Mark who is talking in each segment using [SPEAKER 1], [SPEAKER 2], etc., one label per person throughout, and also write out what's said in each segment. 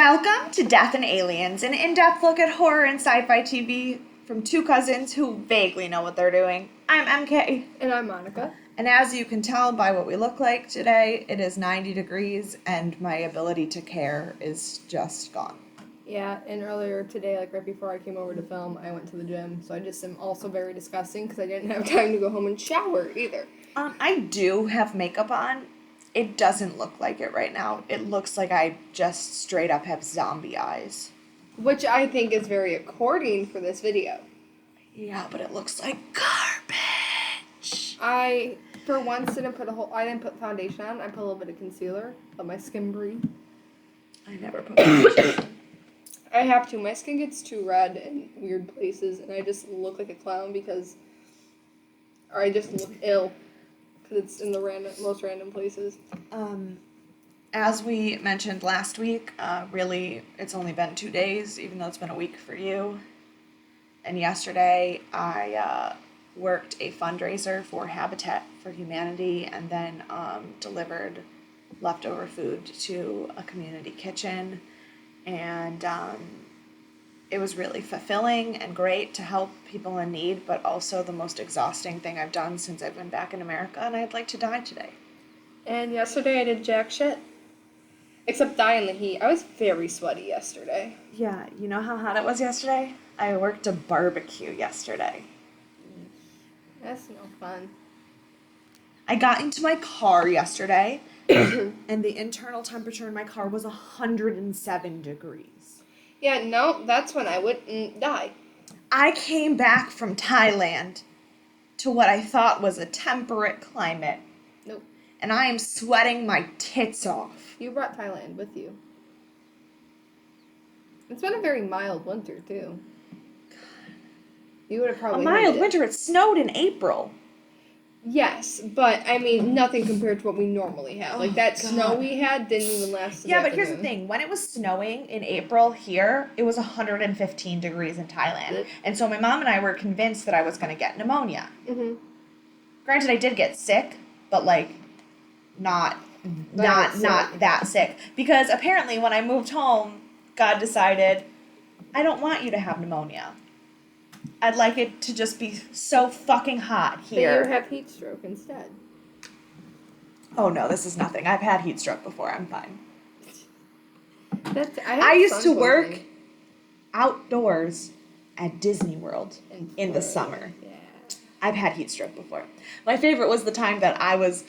[SPEAKER 1] Welcome to Death and Aliens, an in-depth look at horror and sci-fi TV from two cousins who vaguely know what they're doing. I'm MK.
[SPEAKER 2] And I'm Monica.
[SPEAKER 1] And as you can tell by what we look like today, it is 90 degrees and my ability to care is just gone.
[SPEAKER 2] Yeah, and earlier today, like right before I came over to film, I went to the gym, so I just am also very disgusting because I didn't have time to go home and shower either.
[SPEAKER 1] I do have makeup on. It doesn't look like it right now. It looks like I just straight up have zombie eyes.
[SPEAKER 2] Which I think is very according for this video.
[SPEAKER 1] Yeah, but it looks like garbage.
[SPEAKER 2] I, for once, didn't put foundation on. I put a little bit of concealer, let my skin breathe.
[SPEAKER 1] I never put foundation.
[SPEAKER 2] I have to. My skin gets too red in weird places, and I just look like a clown or I just look ill. Because it's in the most random places.
[SPEAKER 1] As we mentioned last week, really, it's only been 2 days, even though it's been a week for you. And yesterday, I worked a fundraiser for Habitat for Humanity and then delivered leftover food to a community kitchen. And it was really fulfilling and great to help people in need, but also the most exhausting thing I've done since I've been back in America, and I'd like to die today.
[SPEAKER 2] And yesterday I did jack shit. Except die in the heat. I was very sweaty yesterday.
[SPEAKER 1] Yeah, you know how hot it was yesterday? I worked a barbecue yesterday.
[SPEAKER 2] That's no fun.
[SPEAKER 1] I got into my car yesterday, and the internal temperature in my car was 107 degrees.
[SPEAKER 2] Yeah, no, that's when I wouldn't die.
[SPEAKER 1] I came back from Thailand to what I thought was a temperate climate.
[SPEAKER 2] Nope.
[SPEAKER 1] And I am sweating my tits off.
[SPEAKER 2] You brought Thailand with you. It's been a very mild winter, too. God. You would have probably
[SPEAKER 1] a mild winter. It snowed in April.
[SPEAKER 2] Yes, but, I mean, nothing compared to what we normally have. Like, that snow we had didn't even last the
[SPEAKER 1] Yeah, but
[SPEAKER 2] afternoon.
[SPEAKER 1] here's the thing. When it was snowing in April here, it was 115 degrees in Thailand. And so my mom and I were convinced that I was going to get pneumonia.
[SPEAKER 2] Mm-hmm.
[SPEAKER 1] Granted, I did get sick, but, like, not that sick. Because apparently when I moved home, God decided, I don't want you to have pneumonia. I'd like it to just be so fucking hot here.
[SPEAKER 2] But you have heat stroke instead.
[SPEAKER 1] Oh no, this is nothing. I've had heat stroke before. I'm fine.
[SPEAKER 2] I
[SPEAKER 1] used to work outdoors at Disney World in the summer. Yeah. I've had heat stroke before. My favorite was the time that I was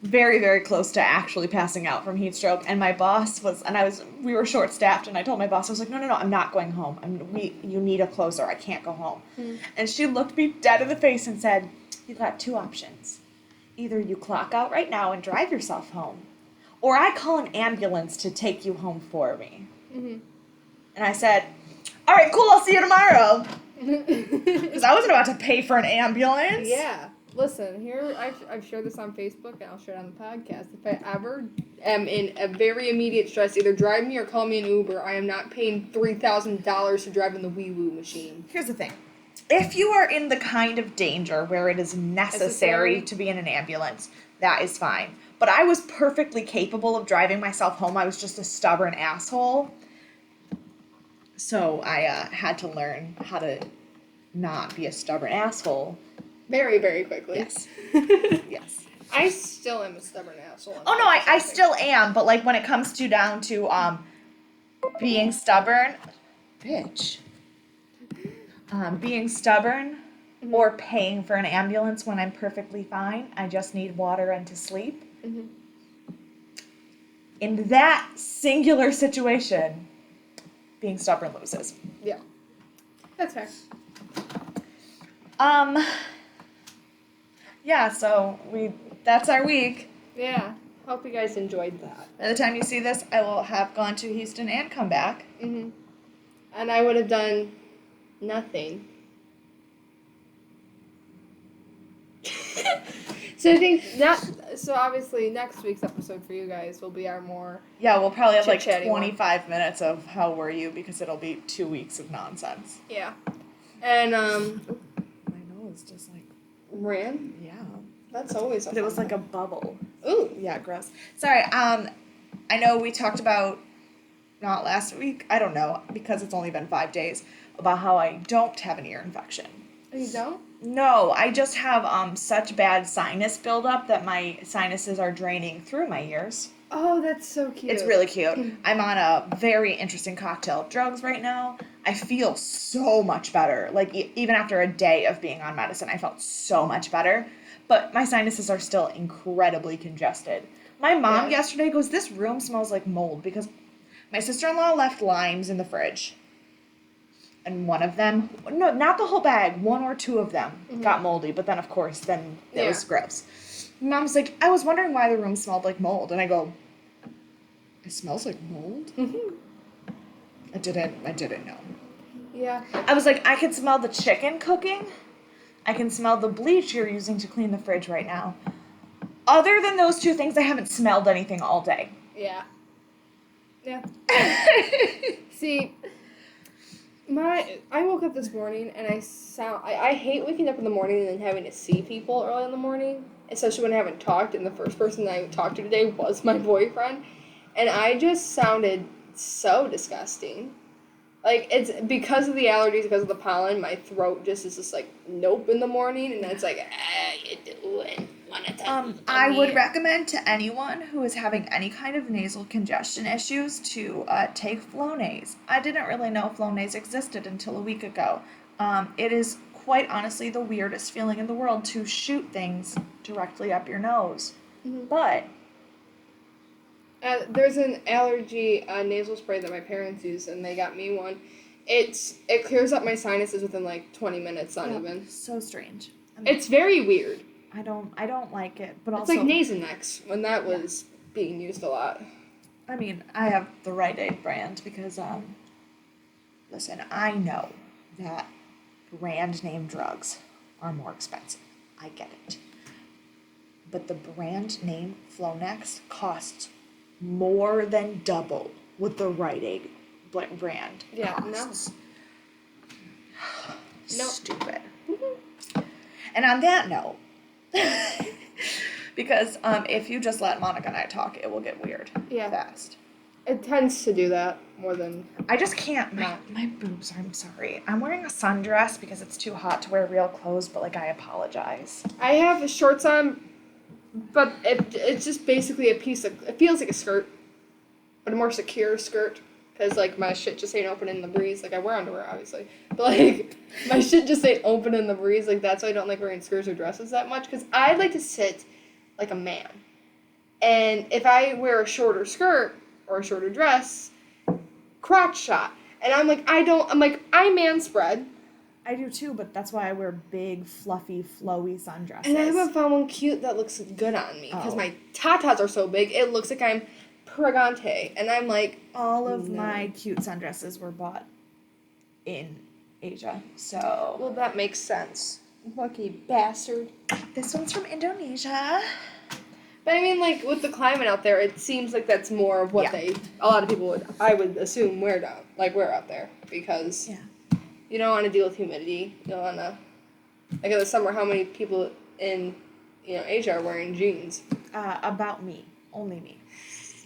[SPEAKER 1] very, very close to actually passing out from heat stroke, and my boss we were short-staffed, and I told my boss, I was like, no, I'm not going home. You need a closer. I can't go home. And she looked me dead in the face and said, you've got two options. Either you clock out right now and drive yourself home, or I call an ambulance to take you home for me. Mm-hmm. And I said, all right, cool, I'll see you tomorrow. Because I wasn't about to pay for an ambulance.
[SPEAKER 2] Yeah. Listen, here, I've shared this on Facebook, and I'll share it on the podcast. If I ever am in a very immediate stress, either drive me or call me an Uber. I am not paying $3,000 to drive in the wee-woo machine.
[SPEAKER 1] Here's the thing. If you are in the kind of danger where it is necessary to be in an ambulance, that is fine. But I was perfectly capable of driving myself home. I was just a stubborn asshole. So I had to learn how to not be a stubborn asshole.
[SPEAKER 2] Very, very quickly.
[SPEAKER 1] Yes. Yes.
[SPEAKER 2] I still am a stubborn asshole.
[SPEAKER 1] Oh, no, I still am. But, like, when it comes down to being stubborn, bitch. Being stubborn or paying for an ambulance when I'm perfectly fine, I just need water and to sleep. Mm-hmm. In that singular situation, being stubborn loses.
[SPEAKER 2] Yeah. That's fair.
[SPEAKER 1] Yeah, so that's our week.
[SPEAKER 2] Yeah. Hope you guys enjoyed that.
[SPEAKER 1] By the time you see this, I will have gone to Houston and come back.
[SPEAKER 2] Mm-hmm. And I would have done nothing. So I think so obviously next week's episode for you guys will be our more...
[SPEAKER 1] Yeah, we'll probably have like 25 minutes of how were you, because it'll be 2 weeks of nonsense.
[SPEAKER 2] Yeah. And,
[SPEAKER 1] my nose just like...
[SPEAKER 2] Ran?
[SPEAKER 1] Yeah.
[SPEAKER 2] That's always
[SPEAKER 1] But it was like a bubble.
[SPEAKER 2] Ooh.
[SPEAKER 1] Yeah, gross. Sorry, I know we talked about not last week, I don't know, because it's only been 5 days, about how I don't have an ear infection.
[SPEAKER 2] Oh, you don't?
[SPEAKER 1] No, I just have such bad sinus buildup that my sinuses are draining through my ears.
[SPEAKER 2] Oh, that's so cute.
[SPEAKER 1] It's really cute. I'm on a very interesting cocktail of drugs right now. I feel so much better. Like, even after a day of being on medicine, I felt so much better. But my sinuses are still incredibly congested. My mom yesterday goes, "This room smells like mold," because my sister-in-law left limes in the fridge. And one of them, no, not the whole bag, one or two of them got moldy. But then, of course, it was gross. Mom's like, "I was wondering why the room smelled like mold." And I go, "It smells like mold?"
[SPEAKER 2] Mm-hmm.
[SPEAKER 1] I didn't know.
[SPEAKER 2] Yeah.
[SPEAKER 1] I was like, I can smell the chicken cooking. I can smell the bleach you're using to clean the fridge right now. Other than those two things, I haven't smelled anything all day.
[SPEAKER 2] Yeah. Yeah. See, I woke up this morning and I hate waking up in the morning and then having to see people early in the morning, especially when I haven't talked, and the first person I talked to today was my boyfriend, and I just sounded so disgusting. Like, it's because of the allergies, because of the pollen, my throat just is just like, nope in the morning, and then it's like, you doing?
[SPEAKER 1] I would recommend to anyone who is having any kind of nasal congestion issues to take Flonase. I didn't really know Flonase existed until a week ago. It is quite honestly the weirdest feeling in the world to shoot things directly up your nose.
[SPEAKER 2] Mm-hmm.
[SPEAKER 1] But
[SPEAKER 2] there's an allergy nasal spray that my parents use, and they got me one. It clears up my sinuses within like 20 minutes, not even.
[SPEAKER 1] So strange.
[SPEAKER 2] It's very weird.
[SPEAKER 1] I don't like it, but
[SPEAKER 2] it's
[SPEAKER 1] also
[SPEAKER 2] like Nasonex when that was being used a lot.
[SPEAKER 1] I mean, I have the Rite Aid brand because listen, I know that brand name drugs are more expensive. I get it. But the brand name Flonex costs more than double what the Rite Aid brand costs.
[SPEAKER 2] No.
[SPEAKER 1] Stupid. And on that note, because if you just let Monica and I talk, it will get weird fast.
[SPEAKER 2] It tends to do that more than...
[SPEAKER 1] I just can't. My boobs, I'm sorry. I'm wearing a sundress because it's too hot to wear real clothes, but, like, I apologize.
[SPEAKER 2] I have shorts on, but it's just basically a piece of... It feels like a skirt, but a more secure skirt. Because, like, my shit just ain't open in the breeze. Like, I wear underwear, obviously. But, like, my shit just ain't open in the breeze. Like, that's why I don't like wearing skirts or dresses that much. Because I like to sit like a man. And if I wear a shorter skirt or a shorter dress, crotch shot. And I'm like, I man spread.
[SPEAKER 1] I do, too, but that's why I wear big, fluffy, flowy sundresses.
[SPEAKER 2] And I haven't found one cute that looks good on me. Because my tatas are so big, it looks like I'm pregante, and I'm like,
[SPEAKER 1] all of my cute sundresses were bought in Asia, so...
[SPEAKER 2] Well, that makes sense. Lucky bastard.
[SPEAKER 1] This one's from Indonesia.
[SPEAKER 2] But I mean, like, with the climate out there, it seems like that's more of what a lot of people I would assume, wear out there, because you don't want to deal with humidity. You don't want to, like, in the summer, how many people in, Asia are wearing jeans?
[SPEAKER 1] About me. Only me.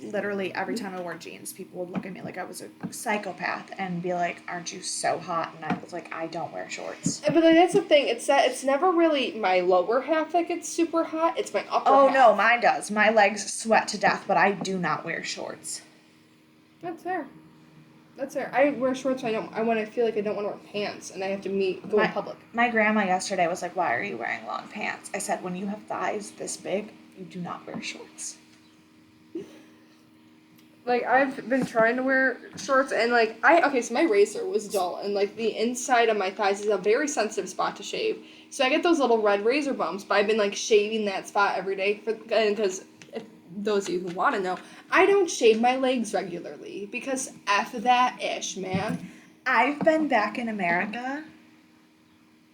[SPEAKER 1] Literally every time I wore jeans, people would look at me like I was a psychopath and be like, "Aren't you so hot?" And I was like, "I don't wear shorts."
[SPEAKER 2] But like, that's the thing. It's never really my lower half that gets super hot. It's my upper half.
[SPEAKER 1] Oh, no, mine does. My legs sweat to death, but I do not wear shorts.
[SPEAKER 2] That's fair. I wear shorts when I feel like I don't want to wear pants and I have to go in public.
[SPEAKER 1] My grandma yesterday was like, "Why are you wearing long pants?" I said, "When you have thighs this big, you do not wear shorts."
[SPEAKER 2] Like, I've been trying to wear shorts, and, like, so my razor was dull, and, like, the inside of my thighs is a very sensitive spot to shave. So I get those little red razor bumps, but I've been, like, shaving that spot every day, because if those of you who want to know, I don't shave my legs regularly, because F that ish, man.
[SPEAKER 1] I've been back in America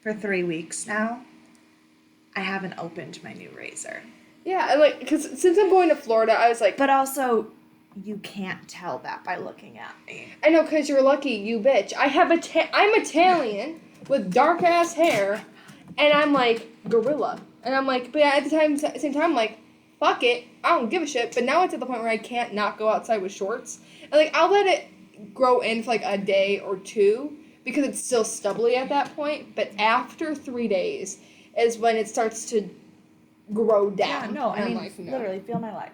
[SPEAKER 1] for 3 weeks now. I haven't opened my new razor.
[SPEAKER 2] Yeah, and, like, because since I'm going to Florida, I was like...
[SPEAKER 1] But also... You can't tell that by looking at me.
[SPEAKER 2] I know, because you're lucky, you bitch. I'm Italian with dark-ass hair, and I'm, like, gorilla. And I'm, like, but at the same time, I'm, like, fuck it, I don't give a shit. But now it's at the point where I can't not go outside with shorts. And, like, I'll let it grow in for, like, a day or two because it's still stubbly at that point. But after 3 days is when it starts to grow down.
[SPEAKER 1] Yeah, no,
[SPEAKER 2] And
[SPEAKER 1] I
[SPEAKER 2] I'm
[SPEAKER 1] mean,
[SPEAKER 2] like, no.
[SPEAKER 1] literally, feel my leg.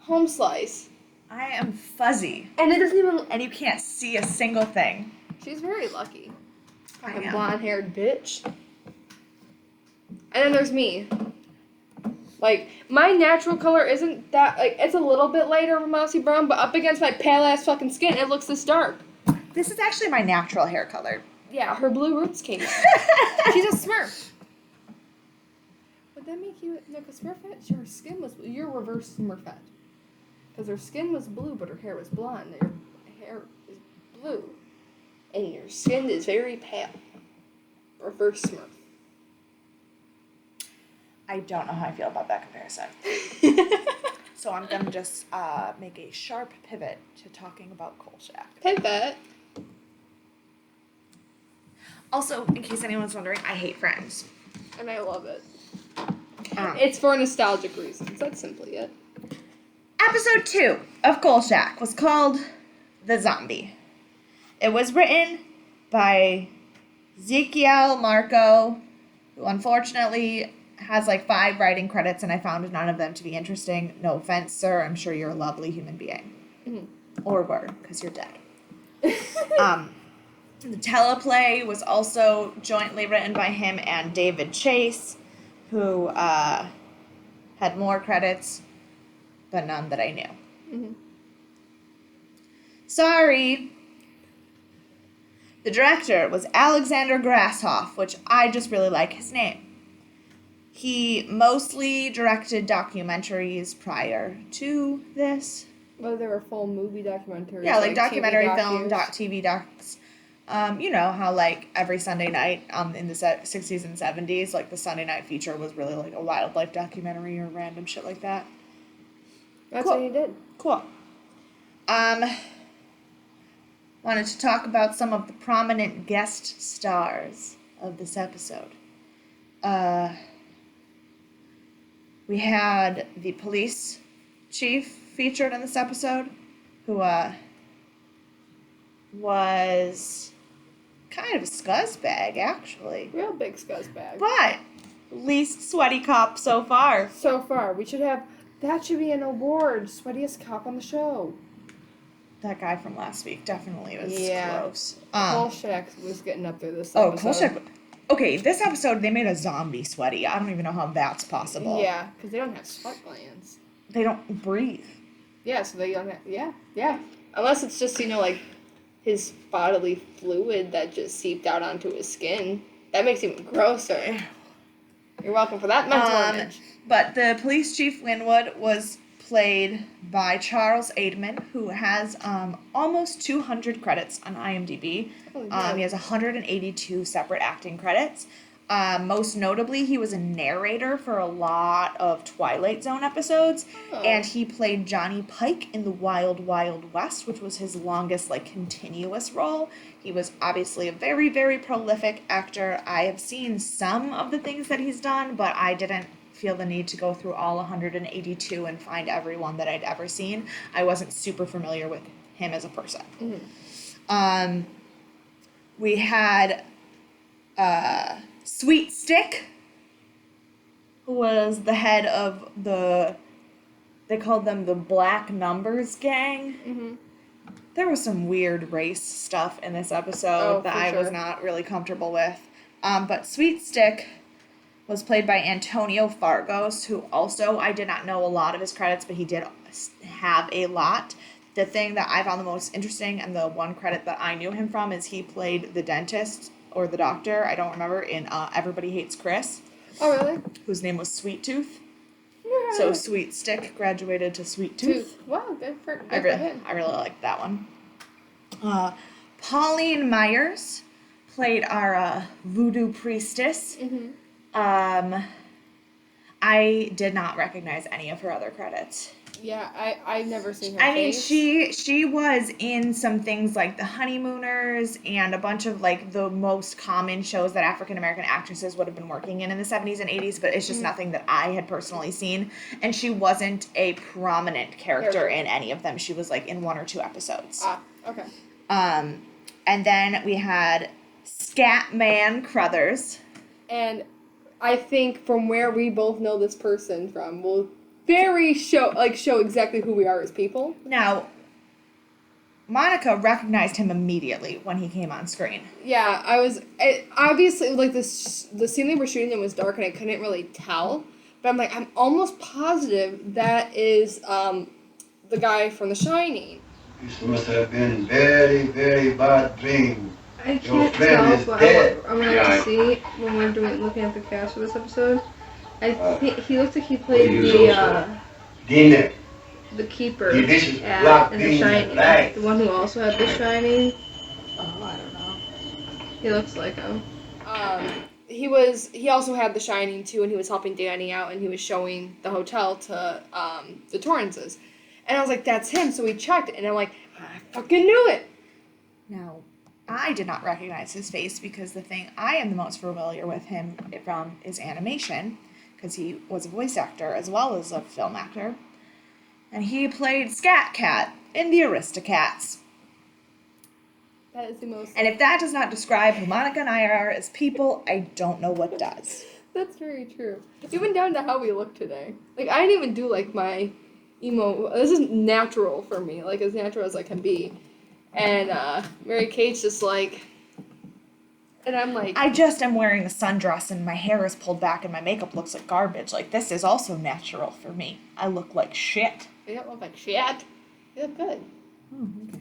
[SPEAKER 2] Home slice.
[SPEAKER 1] I am fuzzy.
[SPEAKER 2] And it doesn't even...
[SPEAKER 1] And you can't see a single thing.
[SPEAKER 2] She's very lucky.
[SPEAKER 1] I
[SPEAKER 2] Fucking
[SPEAKER 1] am.
[SPEAKER 2] blonde-haired bitch. And then there's me. Like, my natural color isn't that, like, it's a little bit lighter of mousy brown, but up against my pale-ass fucking skin, it looks this dark.
[SPEAKER 1] This is actually my natural hair color.
[SPEAKER 2] Yeah, her blue roots came out. She's a Smurf. Would that make you, like, a Smurfette? Her skin was, you're reverse Smurfette. Because her skin was blue, but her hair was blonde. Your hair is blue. And your skin is very pale. Reverse Smurf.
[SPEAKER 1] I don't know how I feel about that comparison. So I'm going to just make a sharp pivot to talking about Kolchak.
[SPEAKER 2] Pivot.
[SPEAKER 1] Also, in case anyone's wondering, I hate Friends.
[SPEAKER 2] And I love it. It's for nostalgic reasons. That's simply it.
[SPEAKER 1] Episode 2 of Kolchak was called The Zombie. It was written by Ezekiel Marco, who unfortunately has like 5 writing credits, and I found none of them to be interesting. No offense, sir. I'm sure you're a lovely human being. Mm-hmm. Or were, because you're dead. The teleplay was also jointly written by him and David Chase, who had more credits, but none that I knew. Mm-hmm. Sorry. The director was Alexander Grasshoff, which I just really like his name. He mostly directed documentaries prior to this.
[SPEAKER 2] Well, there were full movie documentaries.
[SPEAKER 1] Yeah, like documentary film, TV docs. You know how, like, every Sunday night in the 60s and 70s, like, the Sunday night feature was really, like, a wildlife documentary or random shit like that.
[SPEAKER 2] That's
[SPEAKER 1] cool.
[SPEAKER 2] what he did.
[SPEAKER 1] Cool. Wanted to talk about some of the prominent guest stars of this episode. We had the police chief featured in this episode, who was kind of a scuzzbag, actually.
[SPEAKER 2] Real big scuzzbag.
[SPEAKER 1] But least sweaty cop so far.
[SPEAKER 2] So far. That should be an award. Sweatiest cop on the show.
[SPEAKER 1] That guy from last week definitely was gross.
[SPEAKER 2] Kolchak was getting up there this episode.
[SPEAKER 1] Kolchak. Okay, this episode, they made a zombie sweaty. I don't even know how that's possible.
[SPEAKER 2] Yeah, because they don't have sweat glands.
[SPEAKER 1] They don't breathe.
[SPEAKER 2] Yeah, so they don't have... Yeah. Unless it's just, like, his bodily fluid that just seeped out onto his skin. That makes it even grosser. You're welcome for that mental image.
[SPEAKER 1] But the police chief, Winwood, was played by Charles Aidman, who has almost 200 credits on IMDb. He has 182 separate acting credits. Most notably, he was a narrator for a lot of Twilight Zone episodes, and he played Johnny Pike in The Wild Wild West, which was his longest, like, continuous role. He was obviously a very, very prolific actor. I have seen some of the things that he's done, but I didn't feel the need to go through all 182 and find everyone that I'd ever seen. I wasn't super familiar with him as a person. Mm-hmm. We had Sweet Stick, who was the head of they called them the Black Numbers Gang. Mm-hmm. There was some weird race stuff in this episode that I was not really comfortable with. But Sweet Stick was played by Antonio Fargos, who also, I did not know a lot of his credits, but he did have a lot. The thing that I found the most interesting, and the one credit that I knew him from, is he played the dentist, or the doctor, I don't remember, in Everybody Hates Chris.
[SPEAKER 2] Oh, really?
[SPEAKER 1] Whose name was Sweet Tooth. Yeah. So Sweet Stick graduated to Sweet Tooth.
[SPEAKER 2] Wow, good for him.
[SPEAKER 1] I really liked that one. Pauline Myers played our Voodoo priestess. Mm-hmm. I did not recognize any of her other credits.
[SPEAKER 2] Yeah, I've never seen her
[SPEAKER 1] I mean,
[SPEAKER 2] face.
[SPEAKER 1] she was in some things like The Honeymooners and a bunch of like the most common shows that African American actresses would have been working in the 70s and 80s, but it's just nothing that I had personally seen. And she wasn't a prominent character in any of them. She was like in 1 or 2 episodes.
[SPEAKER 2] Ah, okay.
[SPEAKER 1] And then we had Scatman Crothers.
[SPEAKER 2] And I think from where we both know this person from, will show exactly who we are as people.
[SPEAKER 1] Now, Monica recognized him immediately when he came on screen.
[SPEAKER 2] Yeah, obviously, like, the scene they were shooting in was dark and I couldn't really tell. But I'm like, I'm almost positive that is the guy from The Shining.
[SPEAKER 3] This must have been very, very bad dream.
[SPEAKER 4] I can't tell, but I'm gonna see when we're looking at the cast for this episode. I think he looks like he played
[SPEAKER 3] dinner.
[SPEAKER 4] The keeper
[SPEAKER 3] The
[SPEAKER 4] in The Shining.
[SPEAKER 3] Right.
[SPEAKER 4] The one who also had The Shining.
[SPEAKER 1] Oh, I don't know.
[SPEAKER 4] He looks like him.
[SPEAKER 2] He also had The Shining too, and he was helping Danny out, and he was showing the hotel to the Torrances. And I was like, that's him. So we checked, and I'm like, I fucking knew it.
[SPEAKER 1] Now, I did not recognize his face because the thing I am the most familiar with him from is animation, because he was a voice actor as well as a film actor. And he played Scat Cat in The Aristocats.
[SPEAKER 2] That is the most...
[SPEAKER 1] And if that does not describe who Monica and I are as people, I don't know what does.
[SPEAKER 2] That's very true. Even down to how we look today. Like, I didn't even do, like, my emo... This is natural for me, like, as natural as I can be. And Mary Kate's just like... And I'm like...
[SPEAKER 1] I just am wearing a sundress and my hair is pulled back and my makeup looks like garbage. Like, this is also natural for me. I look like shit.
[SPEAKER 2] You don't look like shit. You look good.
[SPEAKER 1] Oh, okay.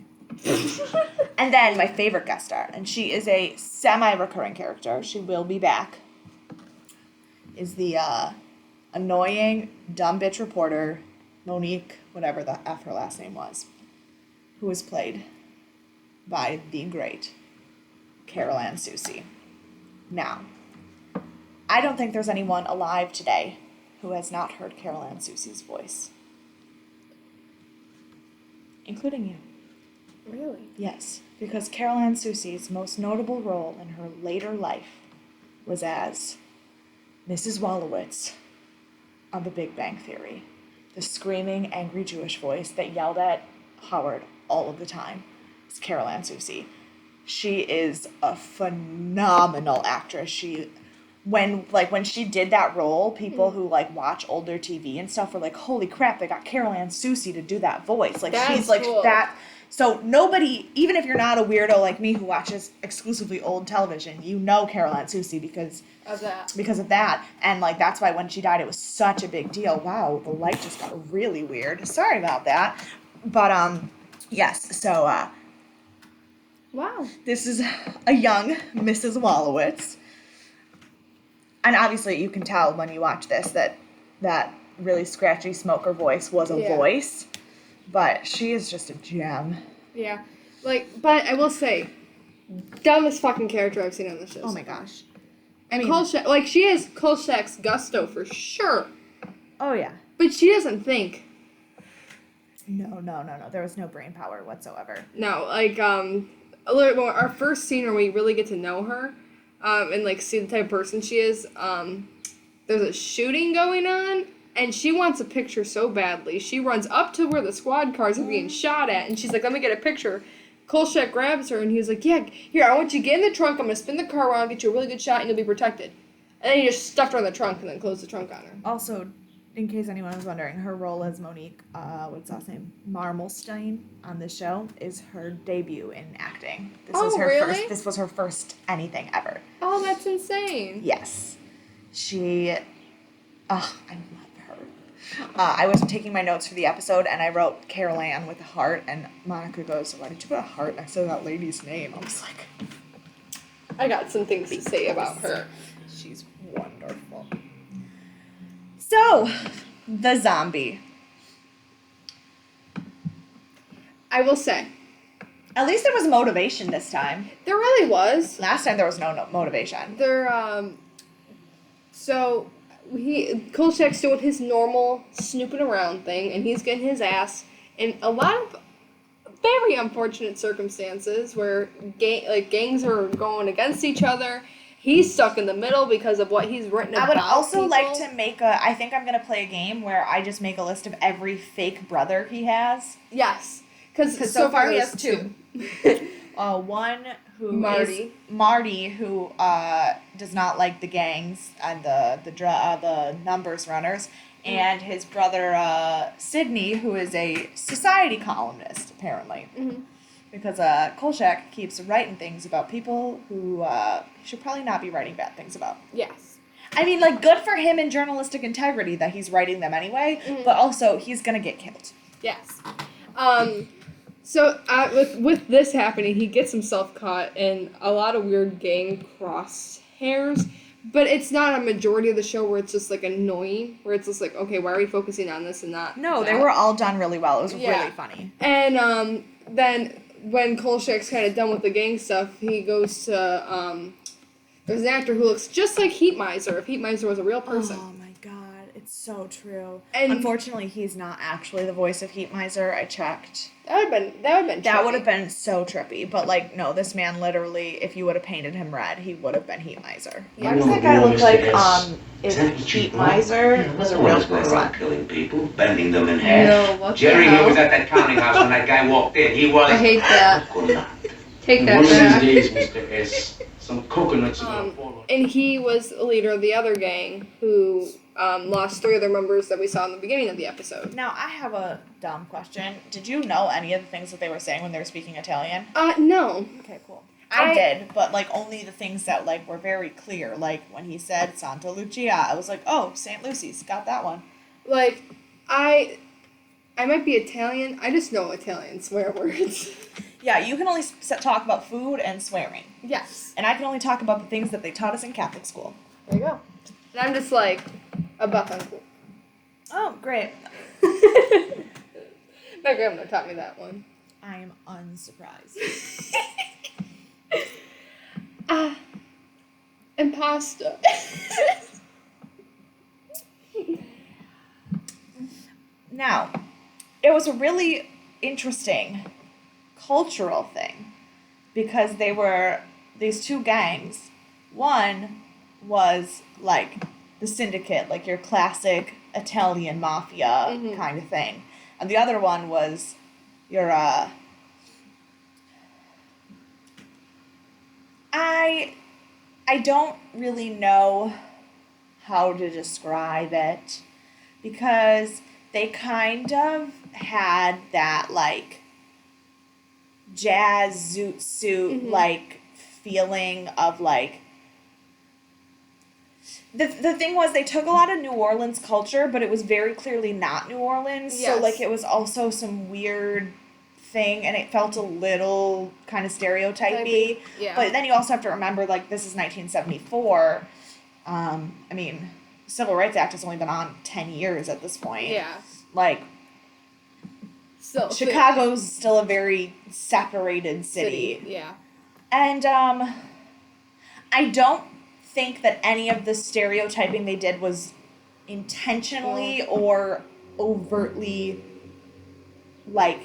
[SPEAKER 1] And then my favorite guest star, and she is a semi-recurring character. She will be back. Is the annoying, dumb bitch reporter, Monique, whatever the F her last name was, who was played by the great Carol Ann Susie. Now, I don't think there's anyone alive today who has not heard Carol Ann Susie's voice. Including you.
[SPEAKER 2] Really?
[SPEAKER 1] Yes, because Carol Ann Susie's most notable role in her later life was as Mrs. Wolowitz on The Big Bang Theory, the screaming, angry Jewish voice that yelled at Howard all of the time. It's Carol Ann Susie. She is a phenomenal actress. When she did that role, people who like watch older TV and stuff were like, "Holy crap! They got Carol Ann Susie to do that voice." Like
[SPEAKER 2] That's
[SPEAKER 1] she's like
[SPEAKER 2] cool.
[SPEAKER 1] that. So nobody, even if you're not a weirdo like me who watches exclusively old television, you know Carol Ann Susie because
[SPEAKER 2] of
[SPEAKER 1] that. And like that's why when she died, it was such a big deal. Wow, the light just got really weird. Sorry about that. But yes. So
[SPEAKER 2] wow.
[SPEAKER 1] this is a young Mrs. Wolowitz. And obviously you can tell when you watch this that really scratchy smoker voice was a voice. But she is just a gem.
[SPEAKER 2] Yeah. Like, but I will say, dumbest fucking character I've seen on the show.
[SPEAKER 1] Oh my gosh.
[SPEAKER 2] And Kolchak, like, she has Kolchak's gusto for sure.
[SPEAKER 1] Oh yeah.
[SPEAKER 2] But she doesn't think.
[SPEAKER 1] No. There was no brain power whatsoever.
[SPEAKER 2] No, like, our first scene where we really get to know her, and, like, see the type of person she is, there's a shooting going on, and she wants a picture so badly. She runs up to where the squad cars are being shot at, and she's like, let me get a picture. Kolchak grabs her, and he's like, yeah, here, I want you to get in the trunk, I'm going to spin the car around, get you a really good shot, and you'll be protected. And then he just stuffed her in the trunk and then closed the trunk on her.
[SPEAKER 1] Also, in case anyone was wondering, her role as Monique, what's her last name? Marmelstein on this show is her debut in acting. This was her
[SPEAKER 2] really?
[SPEAKER 1] This was her first anything ever.
[SPEAKER 2] Oh, that's insane.
[SPEAKER 1] Yes. I love her. I was taking my notes for the episode, and I wrote Carol Ann with a heart, and Monica goes, why did you put a heart next to that lady's name? I was like...
[SPEAKER 2] I got some things to say about her.
[SPEAKER 1] She's wonderful. So, the zombie.
[SPEAKER 2] I will say.
[SPEAKER 1] At least there was motivation this time.
[SPEAKER 2] There really was.
[SPEAKER 1] Last time there was no motivation.
[SPEAKER 2] So Kolchak's doing his normal snooping around thing, and he's getting his ass in a lot of very unfortunate circumstances where gangs are going against each other. He's stuck in the middle because of what he's written about.
[SPEAKER 1] I would also
[SPEAKER 2] people.
[SPEAKER 1] like to make I think I'm going to play a game where I just make a list of every fake brother he has.
[SPEAKER 2] Yes. Because
[SPEAKER 1] so far he has 2. One who is Marty, who does not like the gangs and the numbers runners, and his brother Sidney, who is a society columnist, apparently.
[SPEAKER 2] Mm-hmm.
[SPEAKER 1] Because Kolchak keeps writing things about people who he should probably not be writing bad things about.
[SPEAKER 2] Yes.
[SPEAKER 1] I mean, like, good for him in journalistic integrity that he's writing them anyway, but also he's gonna get killed.
[SPEAKER 2] Yes. So with this happening, he gets himself caught in a lot of weird gang crosshairs, but it's not a majority of the show where it's just, like, annoying, where it's just like, okay, why are we focusing on this and not
[SPEAKER 1] No,
[SPEAKER 2] that?
[SPEAKER 1] they were all done really well. It was really funny.
[SPEAKER 2] And then when Kolchak's kind of done with the gang stuff, he goes to, there's an actor who looks just like Heat Miser, if Heat Miser was a real person.
[SPEAKER 1] Oh my god, it's so true.
[SPEAKER 2] And
[SPEAKER 1] unfortunately, he's not actually the voice of Heat Miser. I checked.
[SPEAKER 2] That would have been
[SPEAKER 1] so trippy. But, like, no, this man literally, if you would have painted him red, he would have been Heat Miser.
[SPEAKER 5] Why does that guy look like, if Heat Miser was a real person?
[SPEAKER 6] Killing people, bending them in half.
[SPEAKER 4] No, what
[SPEAKER 6] Jerry,
[SPEAKER 4] the
[SPEAKER 6] he
[SPEAKER 4] hell?
[SPEAKER 6] was at that counting house when that guy walked in. He was...
[SPEAKER 4] I hate that. Take that
[SPEAKER 7] One
[SPEAKER 4] back.
[SPEAKER 7] of these days, Mr. S, some coconuts are gonna fall on.
[SPEAKER 2] And he was the leader of the other gang who lost 3 other members that we saw in the beginning of the episode.
[SPEAKER 1] Now, I have a dumb question. Did you know any of the things that they were saying when they were speaking Italian?
[SPEAKER 2] No.
[SPEAKER 1] Okay, cool. I did, but, like, only the things that, like, were very clear. Like, when he said Santa Lucia, I was like, oh, St. Lucy's, got that one.
[SPEAKER 2] Like, I might be Italian. I just know Italian swear words.
[SPEAKER 1] Yeah, you can only talk about food and swearing.
[SPEAKER 2] Yes.
[SPEAKER 1] And I can only talk about the things that they taught us in Catholic school.
[SPEAKER 2] There you go. And I'm just like a buff uncle.
[SPEAKER 1] Oh, great.
[SPEAKER 2] My grandmother taught me that one.
[SPEAKER 1] I am unsurprised.
[SPEAKER 2] And pasta.
[SPEAKER 1] Now, it was a really interesting cultural thing because they were these 2 gangs. One was like the syndicate, like your classic Italian mafia kind of thing. And the other one was your I don't really know how to describe it because they kind of had that, like, jazz zoot suit, like, feeling of, like, the thing was they took a lot of New Orleans culture, but it was very clearly not New Orleans.
[SPEAKER 2] Yes.
[SPEAKER 1] So, like, it was also some weird thing, and it felt a little kind of stereotypy.
[SPEAKER 2] Yeah.
[SPEAKER 1] But then you also have to remember, like, this is 1974. I mean, Civil Rights Act has only been on 10 years at this point.
[SPEAKER 2] Yeah.
[SPEAKER 1] Like,
[SPEAKER 2] So
[SPEAKER 1] Chicago's still a very separated city.
[SPEAKER 2] Yeah.
[SPEAKER 1] And I don't think that any of the stereotyping they did was intentionally or overtly, like,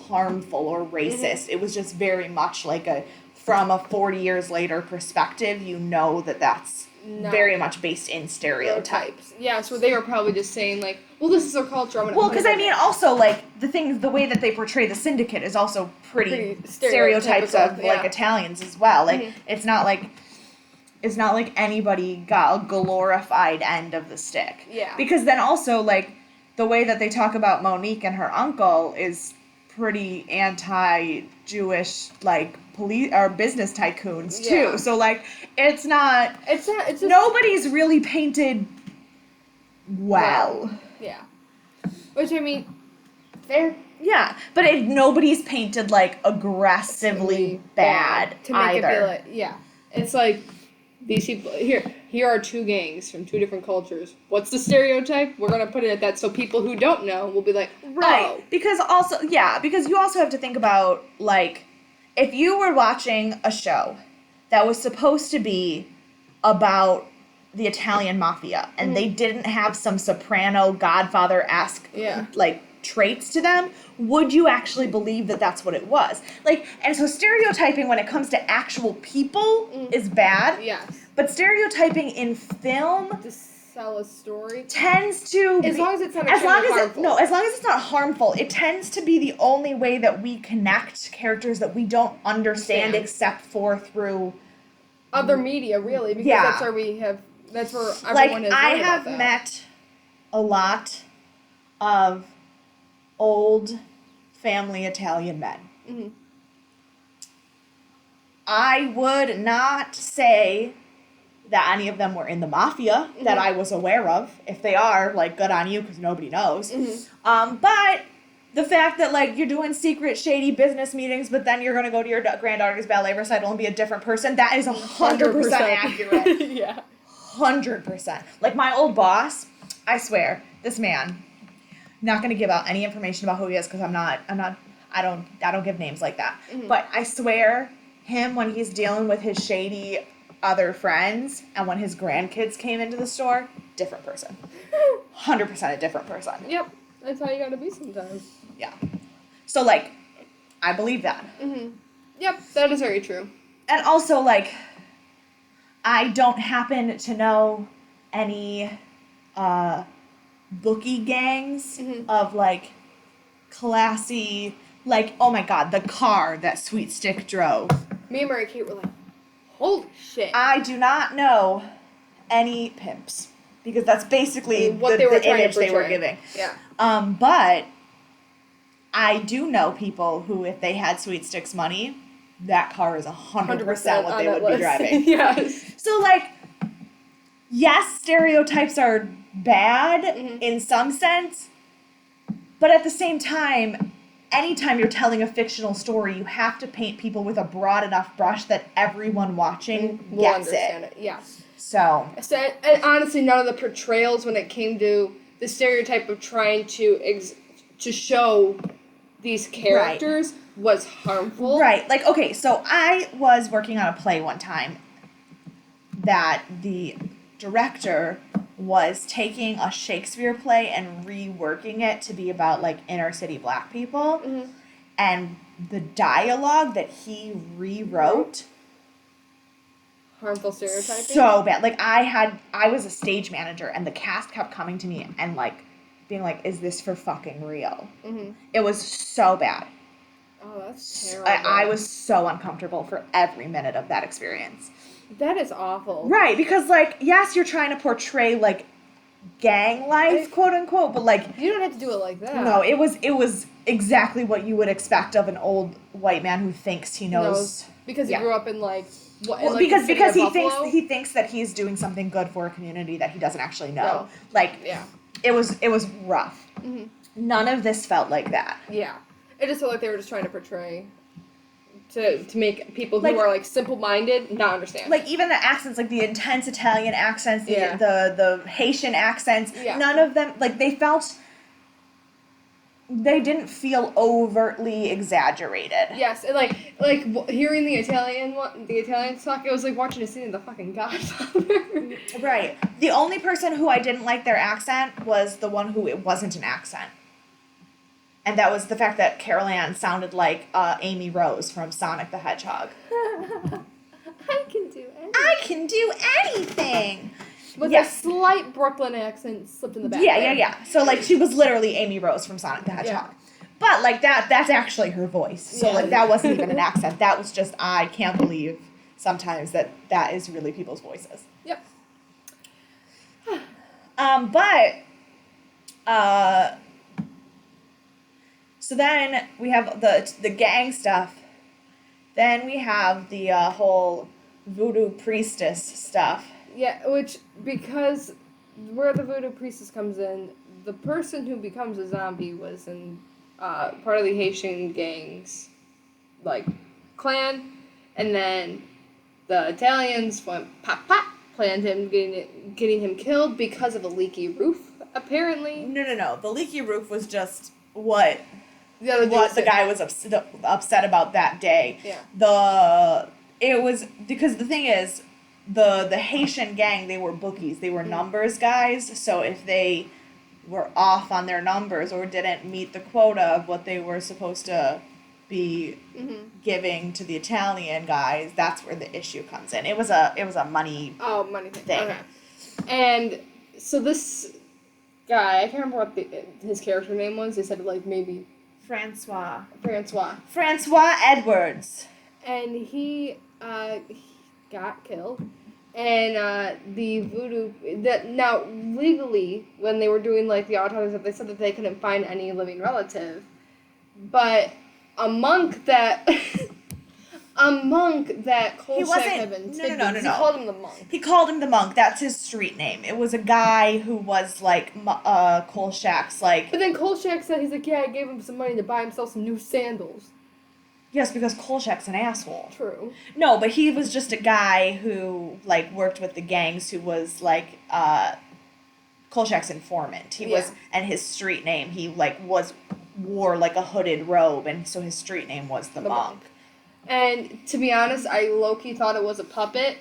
[SPEAKER 1] harmful or racist. It was just very much like from a 40 years later perspective, you know that that's very much based in stereotypes.
[SPEAKER 2] Yeah, so they were probably just saying, like, well, this is our culture.
[SPEAKER 1] Well, because I mean, also, like, the way that they portray the syndicate is also pretty stereotypes of, like, Italians as well. Like, it's not like anybody got a glorified end of the stick.
[SPEAKER 2] Yeah.
[SPEAKER 1] Because then also, like, the way that they talk about Monique and her uncle is pretty anti-Jewish, like, police or business tycoons too.
[SPEAKER 2] Yeah.
[SPEAKER 1] So, like, it's just, nobody's really painted well.
[SPEAKER 2] Yeah. Which, I mean, fair.
[SPEAKER 1] Yeah, but nobody's painted, like, aggressively bad
[SPEAKER 2] to make
[SPEAKER 1] either.
[SPEAKER 2] it feel like, yeah. It's like, these people, here are 2 gangs from 2 different cultures. What's the stereotype? We're going to put it at that so people who don't know will be like,
[SPEAKER 1] right.
[SPEAKER 2] Oh.
[SPEAKER 1] Because you also have to think about, like, if you were watching a show that was supposed to be about the Italian mafia and they didn't have some soprano Godfather-esque like traits to them, would you actually believe that that's what it was? Like, and so stereotyping when it comes to actual people is bad.
[SPEAKER 2] Yes.
[SPEAKER 1] But stereotyping in film
[SPEAKER 2] To sell a story
[SPEAKER 1] tends to
[SPEAKER 2] as long as it's not
[SPEAKER 1] harmful. As long as it's not harmful, it tends to be the only way that we connect characters that we don't understand except for through
[SPEAKER 2] other media, really, because that's where everyone
[SPEAKER 1] like,
[SPEAKER 2] is.
[SPEAKER 1] I have met a lot of old family Italian men.
[SPEAKER 2] Mm-hmm.
[SPEAKER 1] I would not say that any of them were in the mafia that I was aware of. If they are, like, good on you, because nobody knows. But the fact that, like, you're doing secret, shady business meetings, but then you're going to go to your granddaughter's ballet recital and be a different person, that is 100% accurate.
[SPEAKER 2] Yeah.
[SPEAKER 1] 100%. Like, my old boss, I swear, this man, not going to give out any information about who he is, because I don't give names like that. But I swear, him, when he's dealing with his shady other friends, and when his grandkids came into the store, different person. 100% a different person.
[SPEAKER 2] Yep. That's how you gotta be sometimes.
[SPEAKER 1] Yeah. So, like, I believe that.
[SPEAKER 2] Yep, that is very true.
[SPEAKER 1] And also, like, I don't happen to know any bookie gangs of, like, classy, like, oh my god, the car that Sweet Stick drove.
[SPEAKER 2] Me and Mary Kate were like, holy shit.
[SPEAKER 1] I do not know any pimps, because that's basically
[SPEAKER 2] what
[SPEAKER 1] the
[SPEAKER 2] trying
[SPEAKER 1] image
[SPEAKER 2] to
[SPEAKER 1] they were
[SPEAKER 2] portray.
[SPEAKER 1] giving.
[SPEAKER 2] Yeah.
[SPEAKER 1] But I do know people who, if they had Sweet Stick's money, that car is 100% what they would be driving.
[SPEAKER 2] Yes.
[SPEAKER 1] So, like, yes, stereotypes are bad in some sense, but at the same time, anytime you're telling a fictional story, you have to paint people with a broad enough brush that everyone watching
[SPEAKER 2] will
[SPEAKER 1] gets
[SPEAKER 2] understand
[SPEAKER 1] it.
[SPEAKER 2] Yes.
[SPEAKER 1] So,
[SPEAKER 2] and honestly, none of the portrayals when it came to the stereotype of trying to show these characters was harmful.
[SPEAKER 1] Right. Like, okay, so I was working on a play one time that the director was taking a Shakespeare play and reworking it to be about, like, inner city black people. And the dialogue that he rewrote...
[SPEAKER 2] Harmful stereotyping?
[SPEAKER 1] So bad. Like, I was a stage manager, and the cast kept coming to me and, like, being like, is this for fucking real? It was so bad.
[SPEAKER 2] Oh, that's terrible.
[SPEAKER 1] I was so uncomfortable for every minute of that experience.
[SPEAKER 2] That is awful.
[SPEAKER 1] Right, because, like, yes, you're trying to portray, like, gang life, quote unquote, but, like,
[SPEAKER 2] you don't have to do it like that.
[SPEAKER 1] No, it was exactly what you would expect of an old white man who thinks he knows.
[SPEAKER 2] Because he grew up in, like,
[SPEAKER 1] well,
[SPEAKER 2] like
[SPEAKER 1] because
[SPEAKER 2] Buffalo?
[SPEAKER 1] he thinks that he's doing something good for a community that he doesn't actually know.
[SPEAKER 2] No.
[SPEAKER 1] Like, it was rough.
[SPEAKER 2] Mm-hmm.
[SPEAKER 1] None of this felt like that.
[SPEAKER 2] Yeah, it just felt like they were just trying to portray to make people who
[SPEAKER 1] Like,
[SPEAKER 2] are, like, simple-minded not understand.
[SPEAKER 1] Like, even the accents, like the intense Italian accents, the Haitian accents, none of them, like, they didn't feel overtly exaggerated.
[SPEAKER 2] Yes, and like hearing the Italian talk, it was like watching a scene of The fucking Godfather.
[SPEAKER 1] Right. The only person who I didn't like their accent was the one who it wasn't an accent. And that was the fact that Carol Ann sounded like Amy Rose from Sonic the Hedgehog.
[SPEAKER 2] I can do anything.
[SPEAKER 1] I can do anything!
[SPEAKER 2] With a slight Brooklyn accent slipped in the back.
[SPEAKER 1] Yeah. So, like, she was literally Amy Rose from Sonic the Hedgehog. Yeah. But, like, that's actually her voice. So, like, that wasn't even an accent. That was just, I can't believe sometimes that is really people's voices.
[SPEAKER 2] Yep.
[SPEAKER 1] So then we have the gang stuff. Then we have the whole voodoo priestess stuff.
[SPEAKER 2] Yeah, because where the voodoo priestess comes in, the person who becomes a zombie was in part of the Haitian gang's, like, clan, and then the Italians went pop, planned him getting him killed because of a leaky roof, apparently.
[SPEAKER 1] No. The leaky roof was just what
[SPEAKER 2] the
[SPEAKER 1] guy was upset about that day.
[SPEAKER 2] Yeah.
[SPEAKER 1] It was, because the thing is, the Haitian gang, they were bookies. They were numbers guys. So if they were off on their numbers or didn't meet the quota of what they were supposed to be giving to the Italian guys, that's where the issue comes in. It was a money
[SPEAKER 2] money
[SPEAKER 1] thing.
[SPEAKER 2] Okay. And so this guy, I can't remember what his character name was. They said like maybe
[SPEAKER 1] Francois Edwards.
[SPEAKER 2] And he got killed. And the voodoo now legally when they were doing like the autopsy, they said that they couldn't find any living relative, but a monk that Kolchak had been taken.
[SPEAKER 1] No.
[SPEAKER 2] He called him the monk.
[SPEAKER 1] He called him the monk. That's his street name. It was a guy who was like Kolchak's like.
[SPEAKER 2] But then Kolchak said he's like, yeah, I gave him some money to buy himself some new sandals.
[SPEAKER 1] Yes, because Kolchak's an asshole.
[SPEAKER 2] True.
[SPEAKER 1] No, but he was just a guy who like worked with the gangs who was like Kolchak's informant. He was, and his street name, he like wore like a hooded robe, and so his street name was the monk.
[SPEAKER 2] And to be honest, I low-key thought it was a puppet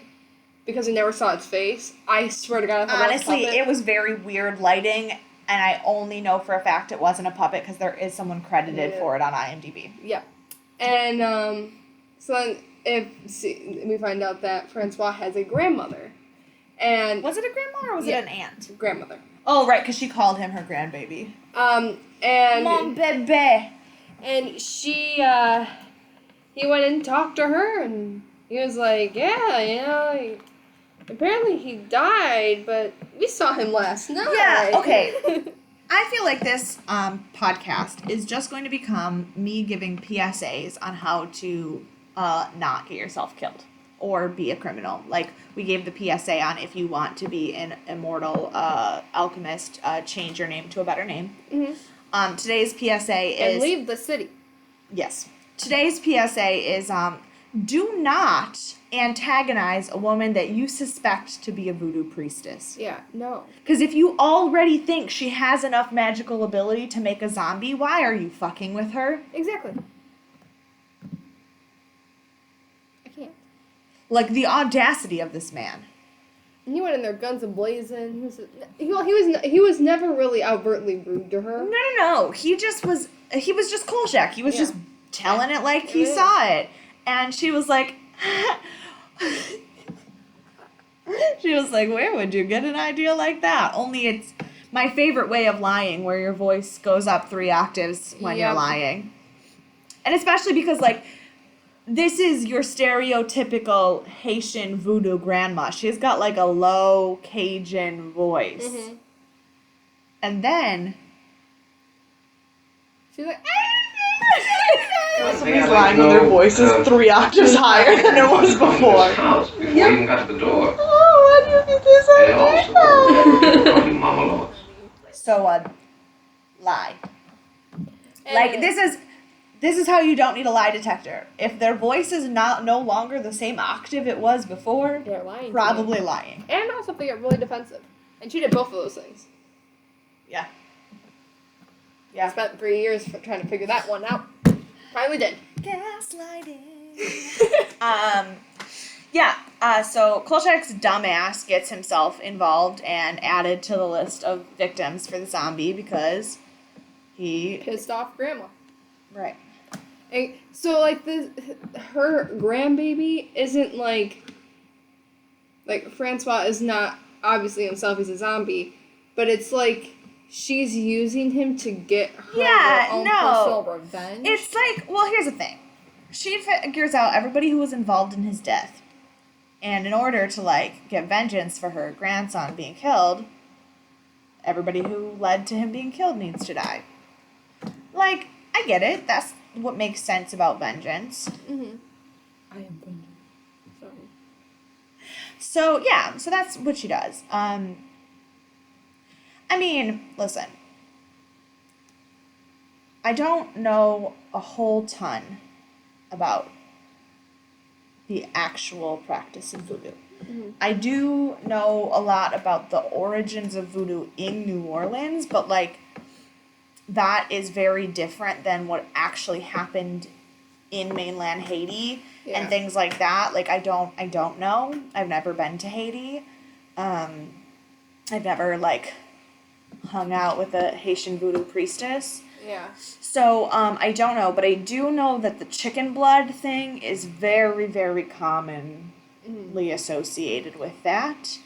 [SPEAKER 2] because I never saw its face. I swear to God, I thought
[SPEAKER 1] honestly,
[SPEAKER 2] it was a puppet.
[SPEAKER 1] it was very weird lighting, and I only know for a fact it wasn't a puppet because there is someone credited for it on IMDb.
[SPEAKER 2] Yep. And so then we find out that Francois has a grandmother. And
[SPEAKER 1] was it a grandma or was it an aunt?
[SPEAKER 2] Grandmother.
[SPEAKER 1] Oh, right, because she called him her grandbaby.
[SPEAKER 2] And
[SPEAKER 1] Mon bébé.
[SPEAKER 2] And he went and talked to her, and he was like, yeah, apparently he died, but we saw him last night.
[SPEAKER 1] Yeah, okay. I feel like this podcast is just going to become me giving PSAs on how to not get yourself killed or be a criminal. Like, we gave the PSA on if you want to be an immortal alchemist, change your name to a better name. Mm-hmm. Today's PSA is...
[SPEAKER 2] And leave the city.
[SPEAKER 1] Yes. Today's PSA is do not antagonize a woman that you suspect to be a voodoo priestess.
[SPEAKER 2] Yeah, no.
[SPEAKER 1] Because if you already think she has enough magical ability to make a zombie, why are you fucking with her?
[SPEAKER 2] Exactly. I can't.
[SPEAKER 1] Like, the audacity of this man.
[SPEAKER 2] And he went in there guns a-blazing. He was never really overtly rude to her.
[SPEAKER 1] No. He was just Kolchak. He was just telling it like he saw it. And she was like... She was like, where would you get an idea like that? Only it's my favorite way of lying, where your voice goes up 3 octaves when you're lying. And especially because, like, this is your stereotypical Haitian voodoo grandma. She's got, like, a low Cajun voice. Mm-hmm. And then...
[SPEAKER 2] she's like...
[SPEAKER 5] Somebody's lying when their voice is 3 octaves higher than it was before.
[SPEAKER 6] House before you even got to the door.
[SPEAKER 5] Oh, why do you think this
[SPEAKER 6] And also, Mama Lord.
[SPEAKER 1] So, lie. Like, this is how you don't need a lie detector. If their voice is no longer the same octave it was before,
[SPEAKER 2] they're lying.
[SPEAKER 1] Probably lying.
[SPEAKER 2] And also if they get really defensive. And she did both of those things.
[SPEAKER 1] Yeah.
[SPEAKER 2] I spent 3 years trying to figure that one out. Finally did.
[SPEAKER 1] Gaslighting. So Kolchak's dumbass gets himself involved and added to the list of victims for the zombie because he...
[SPEAKER 2] pissed off grandma.
[SPEAKER 1] Right.
[SPEAKER 2] And so, like, her grandbaby isn't, like, Francois is not, obviously himself, he's a zombie, but it's, like... she's using him to get her own personal revenge.
[SPEAKER 1] It's like, well, here's the thing. She figures out everybody who was involved in his death. And in order to, like, get vengeance for her grandson being killed, everybody who led to him being killed needs to die. Like, I get it. That's what makes sense about vengeance.
[SPEAKER 2] Mm-hmm. I am vengeance. Sorry.
[SPEAKER 1] So, yeah. So that's what she does. I mean, listen. I don't know a whole ton about the actual practice of voodoo. Mm-hmm. I do know a lot about the origins of voodoo in New Orleans, but, like, that is very different than what actually happened in mainland Haiti
[SPEAKER 2] Yeah.
[SPEAKER 1] and things like that. Like, I don't know. I've never been to Haiti. I've never, like, hung out with a Haitian voodoo priestess.
[SPEAKER 2] Yeah.
[SPEAKER 1] So, I don't know, but I do know that the chicken blood thing is very, very commonly associated with that.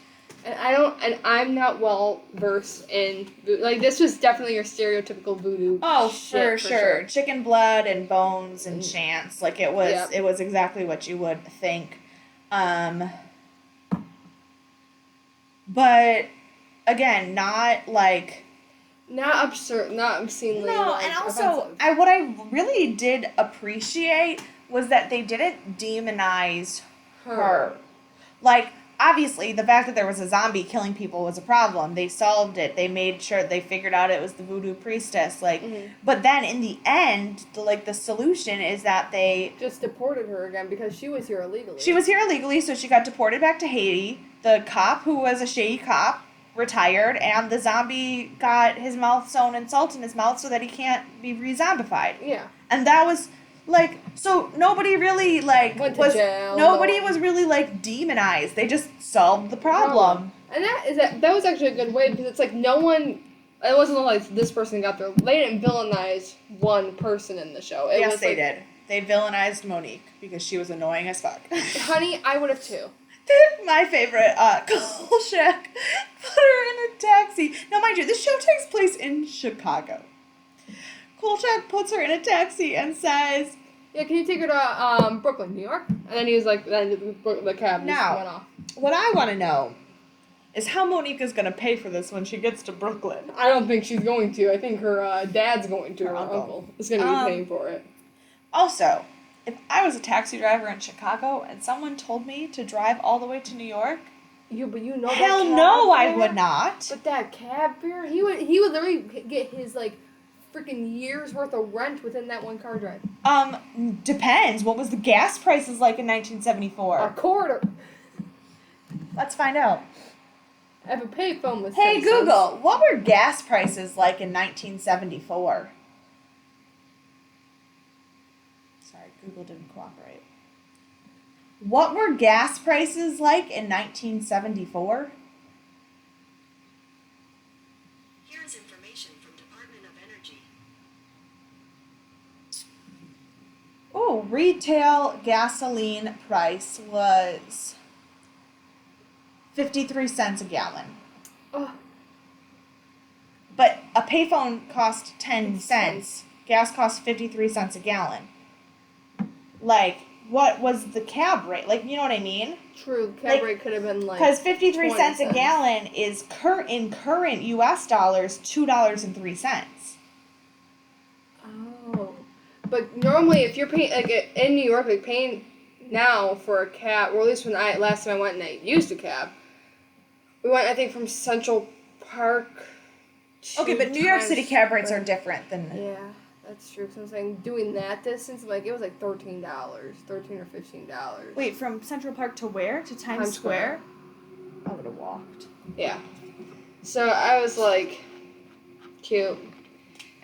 [SPEAKER 2] And I'm not well versed in like this was definitely your stereotypical voodoo.
[SPEAKER 1] Oh,
[SPEAKER 2] shit,
[SPEAKER 1] for sure. Chicken blood and bones and chants. Like, it was
[SPEAKER 2] Yep.
[SPEAKER 1] it was exactly what you would think. But again, not like
[SPEAKER 2] Not absurd, not obscenely.
[SPEAKER 1] no,
[SPEAKER 2] like,
[SPEAKER 1] and also
[SPEAKER 2] offensive.
[SPEAKER 1] what I really did appreciate was that they didn't demonize her. Like, obviously, the fact that there was a zombie killing people was a problem. They solved it. They made sure they figured out it was the voodoo priestess. Like, but then in the end, the solution is that they
[SPEAKER 2] Just deported her again because she was here illegally.
[SPEAKER 1] she was here illegally, so she got deported back to Haiti. The cop, who was a shady cop, retired, and the zombie got his mouth sewn and salt in his mouth so that he can't be re-zombified.
[SPEAKER 2] Yeah.
[SPEAKER 1] And that was like, so nobody really like
[SPEAKER 2] Went to
[SPEAKER 1] was
[SPEAKER 2] jail,
[SPEAKER 1] nobody
[SPEAKER 2] no.
[SPEAKER 1] was really like demonized. They just solved the problem.
[SPEAKER 2] And that was actually a good way because it's like no one. It wasn't like this person got there. They didn't villainize one person in the show. It
[SPEAKER 1] Yes,
[SPEAKER 2] was
[SPEAKER 1] they
[SPEAKER 2] like,
[SPEAKER 1] did. They villainized Monique because she was annoying as fuck.
[SPEAKER 2] Honey, I would have too.
[SPEAKER 1] My favorite, Kolchak put her in a taxi. Now, mind you, this show takes place in Chicago. Kolchak puts her in a taxi and says,
[SPEAKER 2] Yeah, can you take her to Brooklyn, New York? And then he was like, then the cab just
[SPEAKER 1] Now,
[SPEAKER 2] went off.
[SPEAKER 1] what I want to know is how Monique is going to pay for this when she gets to Brooklyn.
[SPEAKER 2] I don't think she's going to. I think her dad's going to. Her
[SPEAKER 1] uncle.
[SPEAKER 2] uncle is going to be paying for it.
[SPEAKER 1] Also, if I was a taxi driver in Chicago and someone told me to drive all the way to New York,
[SPEAKER 2] But you know
[SPEAKER 1] hell
[SPEAKER 2] that cab
[SPEAKER 1] no, I
[SPEAKER 2] fare?
[SPEAKER 1] would not.
[SPEAKER 2] But that cab fare, he would literally get his like freaking year's worth of rent within that one car drive.
[SPEAKER 1] Depends. What was the gas prices like in 1974?
[SPEAKER 2] A quarter.
[SPEAKER 1] Let's find out.
[SPEAKER 2] I have a payphone with.
[SPEAKER 1] Hey
[SPEAKER 2] 10 cents.
[SPEAKER 1] Google, what were gas prices like in 1974? Sorry, Google didn't cooperate. What were gas prices like in 1974?
[SPEAKER 8] Here's information from Department of Energy.
[SPEAKER 1] Oh, retail gasoline price was 53 cents a gallon.
[SPEAKER 2] Oh,
[SPEAKER 1] But a payphone cost 10 cents. Gas cost 53 cents a gallon. Like, what was the cab rate? Like, you know what I mean?
[SPEAKER 2] true. Cab
[SPEAKER 1] Like,
[SPEAKER 2] rate could have been like.
[SPEAKER 1] Because 53
[SPEAKER 2] 20
[SPEAKER 1] cents a gallon is in current US dollars $2.03.
[SPEAKER 2] Oh. But normally, if you're paying like in New York, like paying now for a cab, or at least when last time I went and I used a cab, we went I think from Central Park.
[SPEAKER 1] Okay, but New York City cab rates are different than.
[SPEAKER 2] Yeah, that's true. So I'm saying doing that distance, like it was like $13, $13 or $15.
[SPEAKER 1] Wait, from Central Park to where? To Times Square? I would have walked.
[SPEAKER 2] Yeah. So I was like, cute.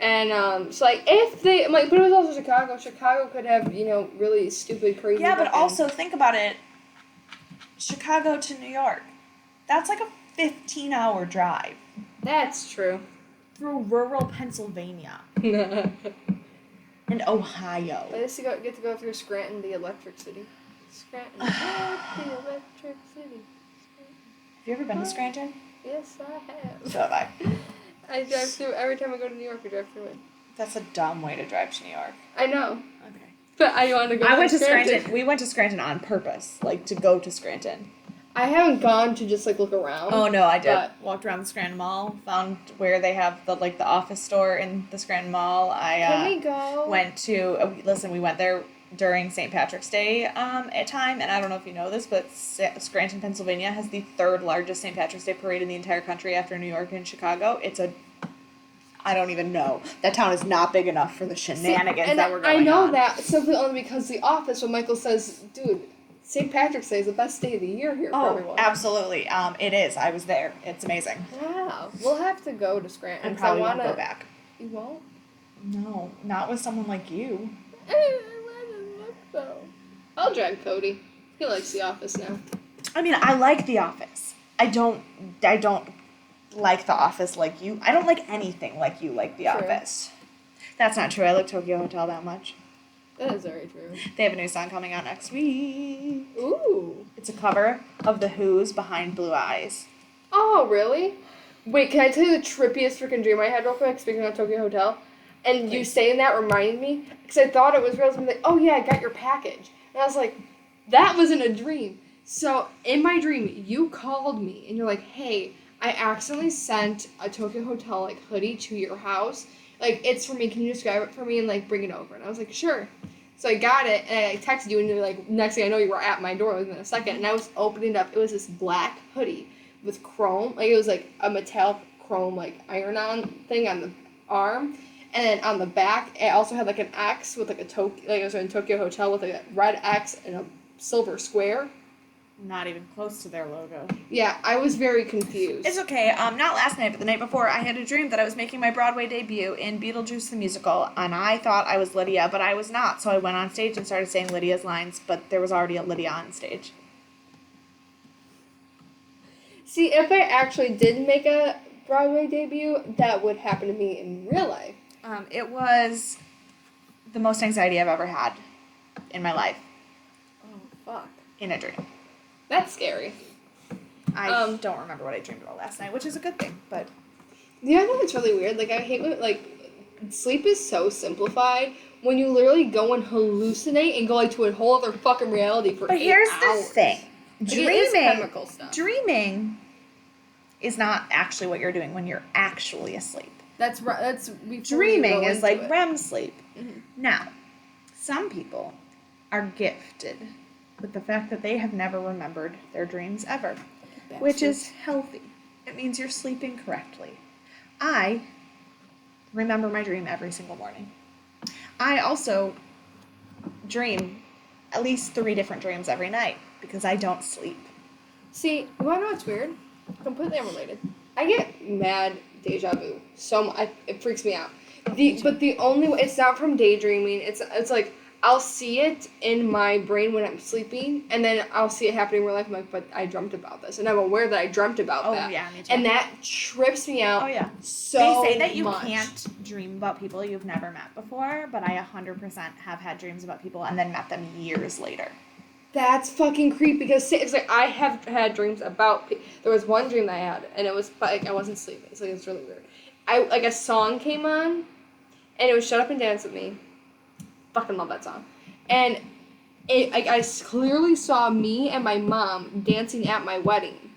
[SPEAKER 2] And so like if they like, but it was also Chicago. Chicago could have really stupid, crazy.
[SPEAKER 1] Yeah, but
[SPEAKER 2] fucking-
[SPEAKER 1] also think about it. Chicago to New York. That's like a 15-hour drive
[SPEAKER 2] That's true.
[SPEAKER 1] through rural Pennsylvania
[SPEAKER 2] I
[SPEAKER 1] and Ohio.
[SPEAKER 2] used to get to go through Scranton, the electric city. Scranton, the electric city.
[SPEAKER 1] Have you ever been to Scranton?
[SPEAKER 2] Yes, I have.
[SPEAKER 1] So have I.
[SPEAKER 2] I drive through every time I go to New York. I drive through it.
[SPEAKER 1] That's a dumb way to drive to New York.
[SPEAKER 2] I know,
[SPEAKER 1] Okay.
[SPEAKER 2] but I want to go.
[SPEAKER 1] I went to
[SPEAKER 2] Scranton.
[SPEAKER 1] Scranton. We went to Scranton on purpose, like to go to Scranton.
[SPEAKER 2] I haven't gone to just like look around.
[SPEAKER 1] Oh no, I did.
[SPEAKER 2] But-
[SPEAKER 1] Walked around the Scranton Mall, found where they have the office store in the Scranton Mall.
[SPEAKER 2] Can we go?
[SPEAKER 1] Went to we went there during St. Patrick's Day at time, and I don't know if you know this, but Scranton, Pennsylvania has the third largest St. Patrick's Day parade in the entire country after New York and Chicago. I don't even know. That town is not big enough for the shenanigans
[SPEAKER 2] and
[SPEAKER 1] that were going on.
[SPEAKER 2] I know that simply only because The Office, when Michael says, dude, St. Patrick's Day is the best day of the year here for
[SPEAKER 1] Oh,
[SPEAKER 2] everyone.
[SPEAKER 1] absolutely. It is. I was there. It's amazing.
[SPEAKER 2] Wow. We'll have to go to Scranton.
[SPEAKER 1] I
[SPEAKER 2] 'cause
[SPEAKER 1] probably
[SPEAKER 2] wanna...
[SPEAKER 1] won't go back.
[SPEAKER 2] You won't?
[SPEAKER 1] No, not with someone like you.
[SPEAKER 2] So, I'll drag Cody. He likes The Office now.
[SPEAKER 1] I mean, I like The Office. I don't like The Office like you. I don't like anything like you like The
[SPEAKER 2] True.
[SPEAKER 1] Office. That's not true. I like Tokyo Hotel that much.
[SPEAKER 2] That is very true.
[SPEAKER 1] They have a new song coming out next week.
[SPEAKER 2] Ooh.
[SPEAKER 1] It's a cover of The Who's Behind Blue Eyes.
[SPEAKER 2] Oh, really? Wait, can I tell you the trippiest freaking dream I had real quick, speaking of Tokyo Hotel? And you saying that reminded me, because I thought it was real. I was like, oh yeah, I got your package. And I was like, that wasn't a dream. So, in my dream, you called me, and you're like, hey, I accidentally sent a Tokyo Hotel, like, hoodie to your house. Like, it's for me, can you just grab it for me and, like, bring it over? And I was like, sure. So I got it, and I texted you, and you're like, next thing I know, you were at my door within a second, and I was opening it up. It was this black hoodie with chrome, like, it was, like, a metallic chrome, like, iron-on thing on the arm, and then on the back, it also had, like, an X with, like, it was in Tokyo Hotel with, like, a red X and a silver square.
[SPEAKER 1] Not even close to their logo.
[SPEAKER 2] Yeah, I was very confused.
[SPEAKER 1] It's okay. Not last night, but the night before, I had a dream that I was making my Broadway debut in Beetlejuice the Musical, and I thought I was Lydia, but I was not. So I went on stage and started saying Lydia's lines, but there was already a Lydia on stage.
[SPEAKER 2] See, if I actually did make a Broadway debut, that would happen to me in real life.
[SPEAKER 1] It was the most anxiety I've ever had in my life.
[SPEAKER 2] Oh, fuck.
[SPEAKER 1] In a dream.
[SPEAKER 2] That's scary.
[SPEAKER 1] I don't remember what I dreamed about last night, which is a good thing, but...
[SPEAKER 2] Yeah, I know it's really weird. Like, I hate when, like, sleep is so simplified when you literally go and hallucinate and go, like, to a whole other fucking reality for 8 hours.
[SPEAKER 1] But here's the thing.
[SPEAKER 2] Like, it is chemical stuff.
[SPEAKER 1] Dreaming is not actually what you're doing when you're actually asleep.
[SPEAKER 2] That's right.
[SPEAKER 1] Dreaming is like REM sleep.
[SPEAKER 2] Mm-hmm.
[SPEAKER 1] Now, some people are gifted with the fact that they have never remembered their dreams ever, which is healthy. It means you're sleeping correctly. I remember my dream every single morning. I also dream at least 3 different dreams every night because I don't sleep.
[SPEAKER 2] See, you wanna know what's weird? Completely unrelated. I get mad deja vu. It freaks me out. But the only way, it's not from daydreaming. It's like I'll see it in my brain when I'm sleeping, and then I'll see it happening in real life. I'm like, but I dreamt about this, and I'm aware that I dreamt about that.
[SPEAKER 1] Oh yeah, me too.
[SPEAKER 2] And that trips me out.
[SPEAKER 1] Oh yeah.
[SPEAKER 2] So
[SPEAKER 1] they say that you
[SPEAKER 2] much.
[SPEAKER 1] can't dream about people you've never met before, but I 100% have had dreams about people and then met them years later.
[SPEAKER 2] That's fucking creepy because it's like I have had dreams about. There was one dream that I had, and it was like I wasn't sleeping. It's like it's really weird. A song came on, and it was "Shut Up and Dance with Me." Fucking love that song, and I clearly saw me and my mom dancing at my wedding,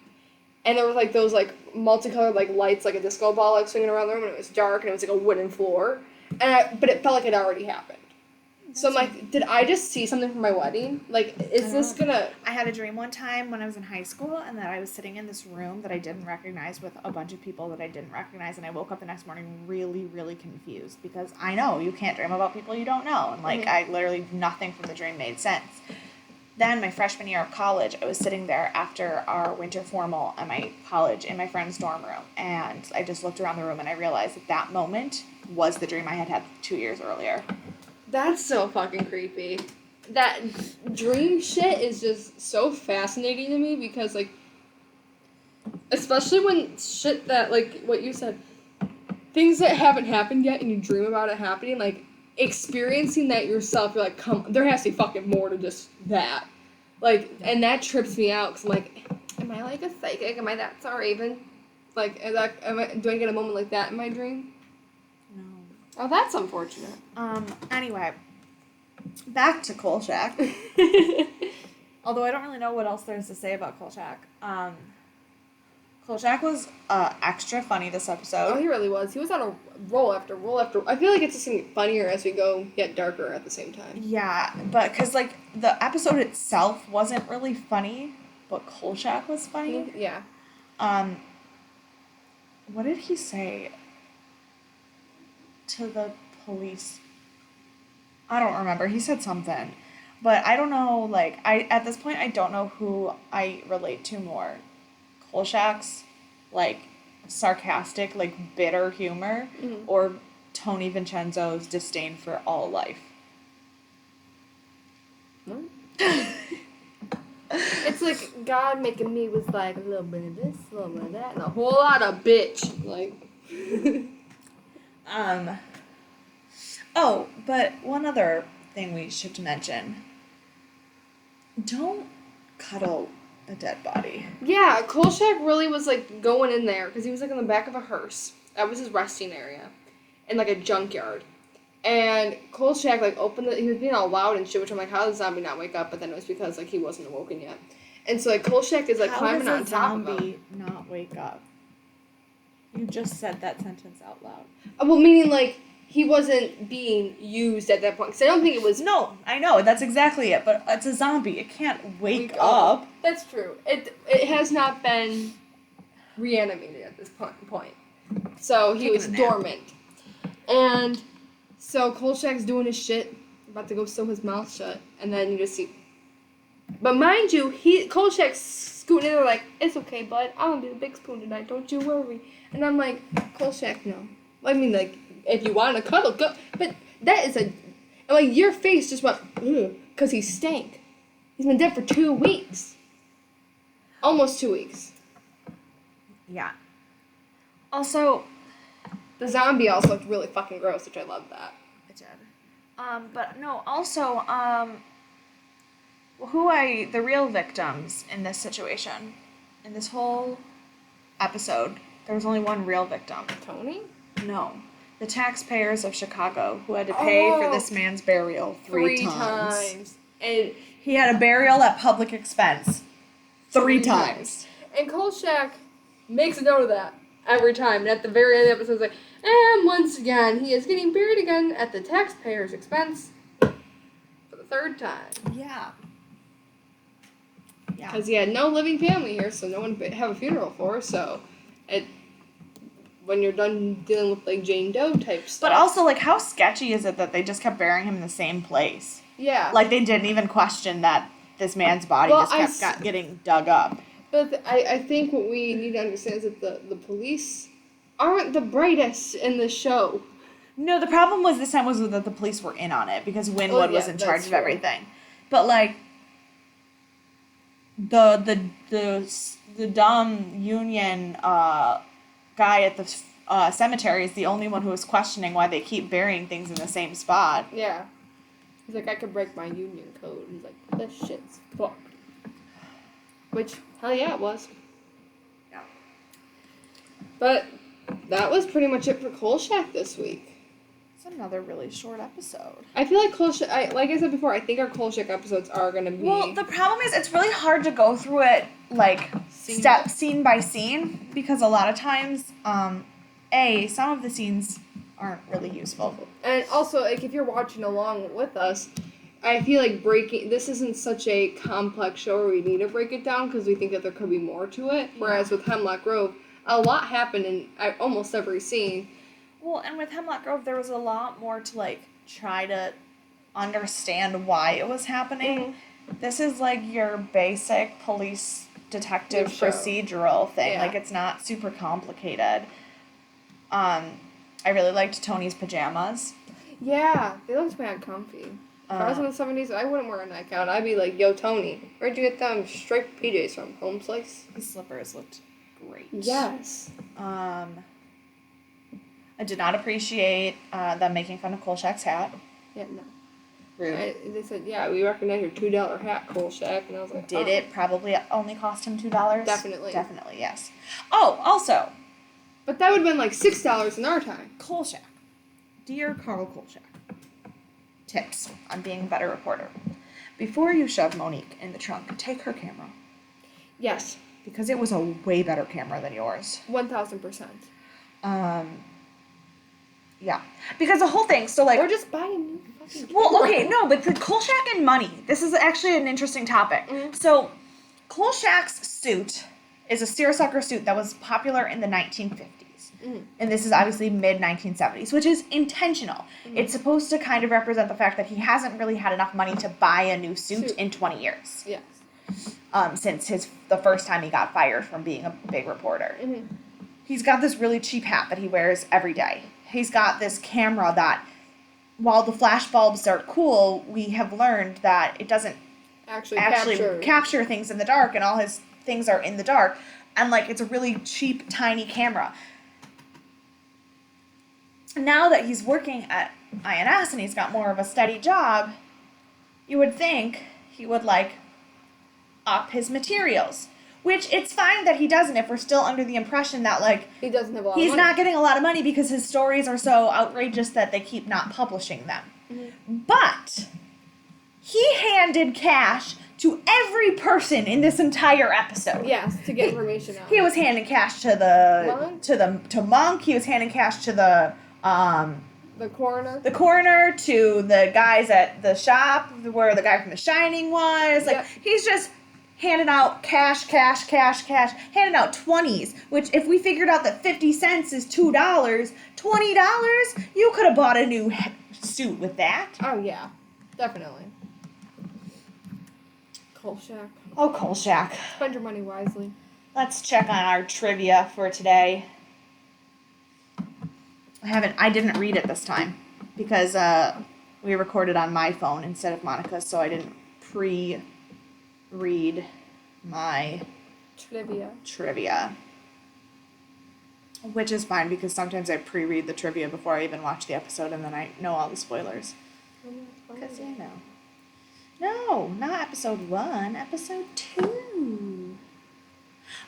[SPEAKER 2] and there was like those like multicolored like lights like a disco ball like swinging around the room, and it was dark and it was like a wooden floor, but it felt like it already happened. So I'm like, did I just see something from my wedding? Like, is this gonna...
[SPEAKER 1] I had a dream one time when I was in high school, and that I was sitting in this room that I didn't recognize with a bunch of people that I didn't recognize, and I woke up the next morning really, really confused, because I know you can't dream about people you don't know, and like, I literally, nothing from the dream made sense. Then, my freshman year of college, I was sitting there after our winter formal at my college in my friend's dorm room, and I just looked around the room, and I realized that moment was the dream I had had 2 years earlier.
[SPEAKER 2] That's so fucking creepy. That dream shit is just so fascinating to me because, like, especially when shit that, like, what you said, things that haven't happened yet and you dream about it happening, like, experiencing that yourself, you're like, come, there has to be fucking more to just that. Like, and that trips me out because I'm like, am I like a psychic? Am I that Raven? Like, do I get a moment like that in my dream?
[SPEAKER 1] No.
[SPEAKER 2] Oh, that's unfortunate.
[SPEAKER 1] Anyway, back to Kolchak. Although I don't really know what else there is to say about Kolchak. Kolchak was extra funny this episode.
[SPEAKER 2] Oh, he really was. He was on a roll after roll after... I feel like it's just getting funnier as we go, yet darker at the same time.
[SPEAKER 1] Yeah, but because, like, the episode itself wasn't really funny, but Kolchak was funny.
[SPEAKER 2] Yeah.
[SPEAKER 1] What did he say to the police? I don't remember. He said something. But I don't know, like, at this point, I don't know who I relate to more. Kolchak's, like, sarcastic, like, bitter humor, or Tony Vincenzo's disdain for all life.
[SPEAKER 2] It's like God making me was like a little bit of this, a little bit of that, and a whole lot of bitch. Like,
[SPEAKER 1] Oh, but one other thing we should mention. Don't cuddle a dead body.
[SPEAKER 2] yeah, Kolchak really was like going in there because he was like in the back of a hearse. That was his resting area, in like a junkyard. And Kolchak like opened it. He was being all loud and shit, which I'm like, how did the zombie not wake up? But then it was because like he wasn't awoken yet. And so like Kolchak is like climbing on top of him.
[SPEAKER 1] zombie not wake up? You just said that sentence out loud.
[SPEAKER 2] Well, meaning like he wasn't being used at that point. Because I don't think it was.
[SPEAKER 1] No, I know, that's exactly it, but it's a zombie. It can't wake up.
[SPEAKER 2] That's true. It has not been reanimated at this point. So he was dormant. And so Kolchak's doing his shit, about to go sew his mouth shut, and then you just see. But mind you, Kolchak's scooting in there like, it's okay, bud. I'm gonna be the big spoon tonight. Don't you worry. And I'm like, Kolchak, no. I mean, like, if you want to cuddle, go. But that is like, your face just went, ugh, because he stank. He's been dead for 2 weeks. Almost 2 weeks.
[SPEAKER 1] Yeah. Also,
[SPEAKER 2] The zombie also looked really fucking gross, which I love that.
[SPEAKER 1] it did. But no, also, the real victims in this situation, in this whole episode, there was only one real victim.
[SPEAKER 2] Tony?
[SPEAKER 1] No. The taxpayers of Chicago who had to pay for this man's burial three times.
[SPEAKER 2] And
[SPEAKER 1] He had a burial at public expense. Three times.
[SPEAKER 2] And Kolchak makes a note of that every time. And at the very end of the episode, it's like, and once again, he is getting buried again at the taxpayer's expense for the 3rd time.
[SPEAKER 1] Yeah. Yeah.
[SPEAKER 2] Because he had no living family here, so no one to have a funeral for. So, when you're done dealing with like Jane Doe type stuff.
[SPEAKER 1] But also, like, how sketchy is it that they just kept burying him in the same place?
[SPEAKER 2] Yeah.
[SPEAKER 1] Like, they didn't even question that this man's body just kept getting dug up.
[SPEAKER 2] But I think what we need to understand is that the police aren't the brightest in the show.
[SPEAKER 1] No, the problem was this time was that the police were in on it because Winwood was in charge of everything. But like the dumb union guy at the cemetery is the only one who is questioning why they keep burying things in the same spot.
[SPEAKER 2] Yeah. He's like, I could break my union code. He's like, this shit's fucked. Which, hell yeah, it was.
[SPEAKER 1] Yeah.
[SPEAKER 2] But that was pretty much it for Kolchak this week.
[SPEAKER 1] It's another really short episode.
[SPEAKER 2] I feel like Kolchak, like I said before, I think our Kolchak episodes are going to be...
[SPEAKER 1] Well, the problem is it's really hard to go through it, like, scene by scene, because a lot of times, some of the scenes aren't really useful.
[SPEAKER 2] And also, like, if you're watching along with us, I feel like this isn't such a complex show where we need to break it down because we think that there could be more to it. Whereas with Hemlock Grove, a lot happened in almost every scene.
[SPEAKER 1] Well, and with Hemlock Grove, there was a lot more to, like, try to understand why it was happening.
[SPEAKER 2] Mm-hmm.
[SPEAKER 1] This is, like, your basic police detective procedural thing.
[SPEAKER 2] Yeah.
[SPEAKER 1] Like, it's not super complicated. I really liked Tony's pajamas.
[SPEAKER 2] Yeah, they looked mad comfy. If I was in the 70s, I wouldn't wear a nightgown. I'd be like, yo, Tony, where'd you get them striped PJs from? Home Slice?
[SPEAKER 1] The slippers looked great.
[SPEAKER 2] Yes.
[SPEAKER 1] I did not appreciate them making fun of Kolchak's hat.
[SPEAKER 2] Yeah, no.
[SPEAKER 1] Rude.
[SPEAKER 2] They said, yeah, we recognize your $2 hat, Kolchak. And I was like,
[SPEAKER 1] Did it probably only cost him $2?
[SPEAKER 2] Definitely.
[SPEAKER 1] Definitely, yes. Oh, also,
[SPEAKER 2] But that would have been like $6 in our time.
[SPEAKER 1] Kolchak. Dear Carl Kolchak. Tips on being a better reporter. Before you shove Monique in the trunk, take her camera.
[SPEAKER 2] Yes.
[SPEAKER 1] Because it was a way better camera than yours.
[SPEAKER 2] 1,000%.
[SPEAKER 1] Yeah. Because the whole thing, so like...
[SPEAKER 2] Or just buy a new fucking camera.
[SPEAKER 1] Well, okay, no, but the Kolchak and money. This is actually an interesting topic. Mm-hmm. So, Kolchak's suit is a seersucker suit that was popular in the 1950s. Mm-hmm. And this is obviously mid-1970s, which is intentional. Mm-hmm. It's supposed to kind of represent the fact that he hasn't really had enough money to buy a new suit in 20 years.
[SPEAKER 2] Yes.
[SPEAKER 1] Since the first time he got fired from being a big reporter. Mm-hmm. He's got this really cheap hat that he wears every day. He's got this camera that, while the flash bulbs are cool, we have learned that it doesn't
[SPEAKER 2] actually
[SPEAKER 1] capture things in the dark, and all his things are in the dark, and like it's a really cheap, tiny camera. Now that he's working at INS and he's got more of a steady job, you would think he would like up his materials. Which it's fine that he doesn't if we're still under the impression that like
[SPEAKER 2] he doesn't have a lot
[SPEAKER 1] he's
[SPEAKER 2] of money.
[SPEAKER 1] not getting a lot of money because his stories are so outrageous that they keep not publishing them.
[SPEAKER 2] Mm-hmm.
[SPEAKER 1] But he handed cash to every person in this entire episode.
[SPEAKER 2] Yes, to get information out.
[SPEAKER 1] He was handing cash to Monk. He was handing cash to the
[SPEAKER 2] coroner.
[SPEAKER 1] The coroner, to the guys at the shop where the guy from The Shining was. Like he's just handing out cash, handing out 20s, which if we figured out that 50 cents is $2, $20, you could have bought a new suit with that.
[SPEAKER 2] Oh, yeah. Definitely. Kolchak.
[SPEAKER 1] Oh, Kolchak.
[SPEAKER 2] Spend your money wisely.
[SPEAKER 1] Let's check on our trivia for today. I didn't read it this time because we recorded on my phone instead of Monica's, so I didn't read my trivia. Which is fine because sometimes I pre-read the trivia before I even watch the episode and then I know all the spoilers. Because I know. No, not episode 1, episode 2.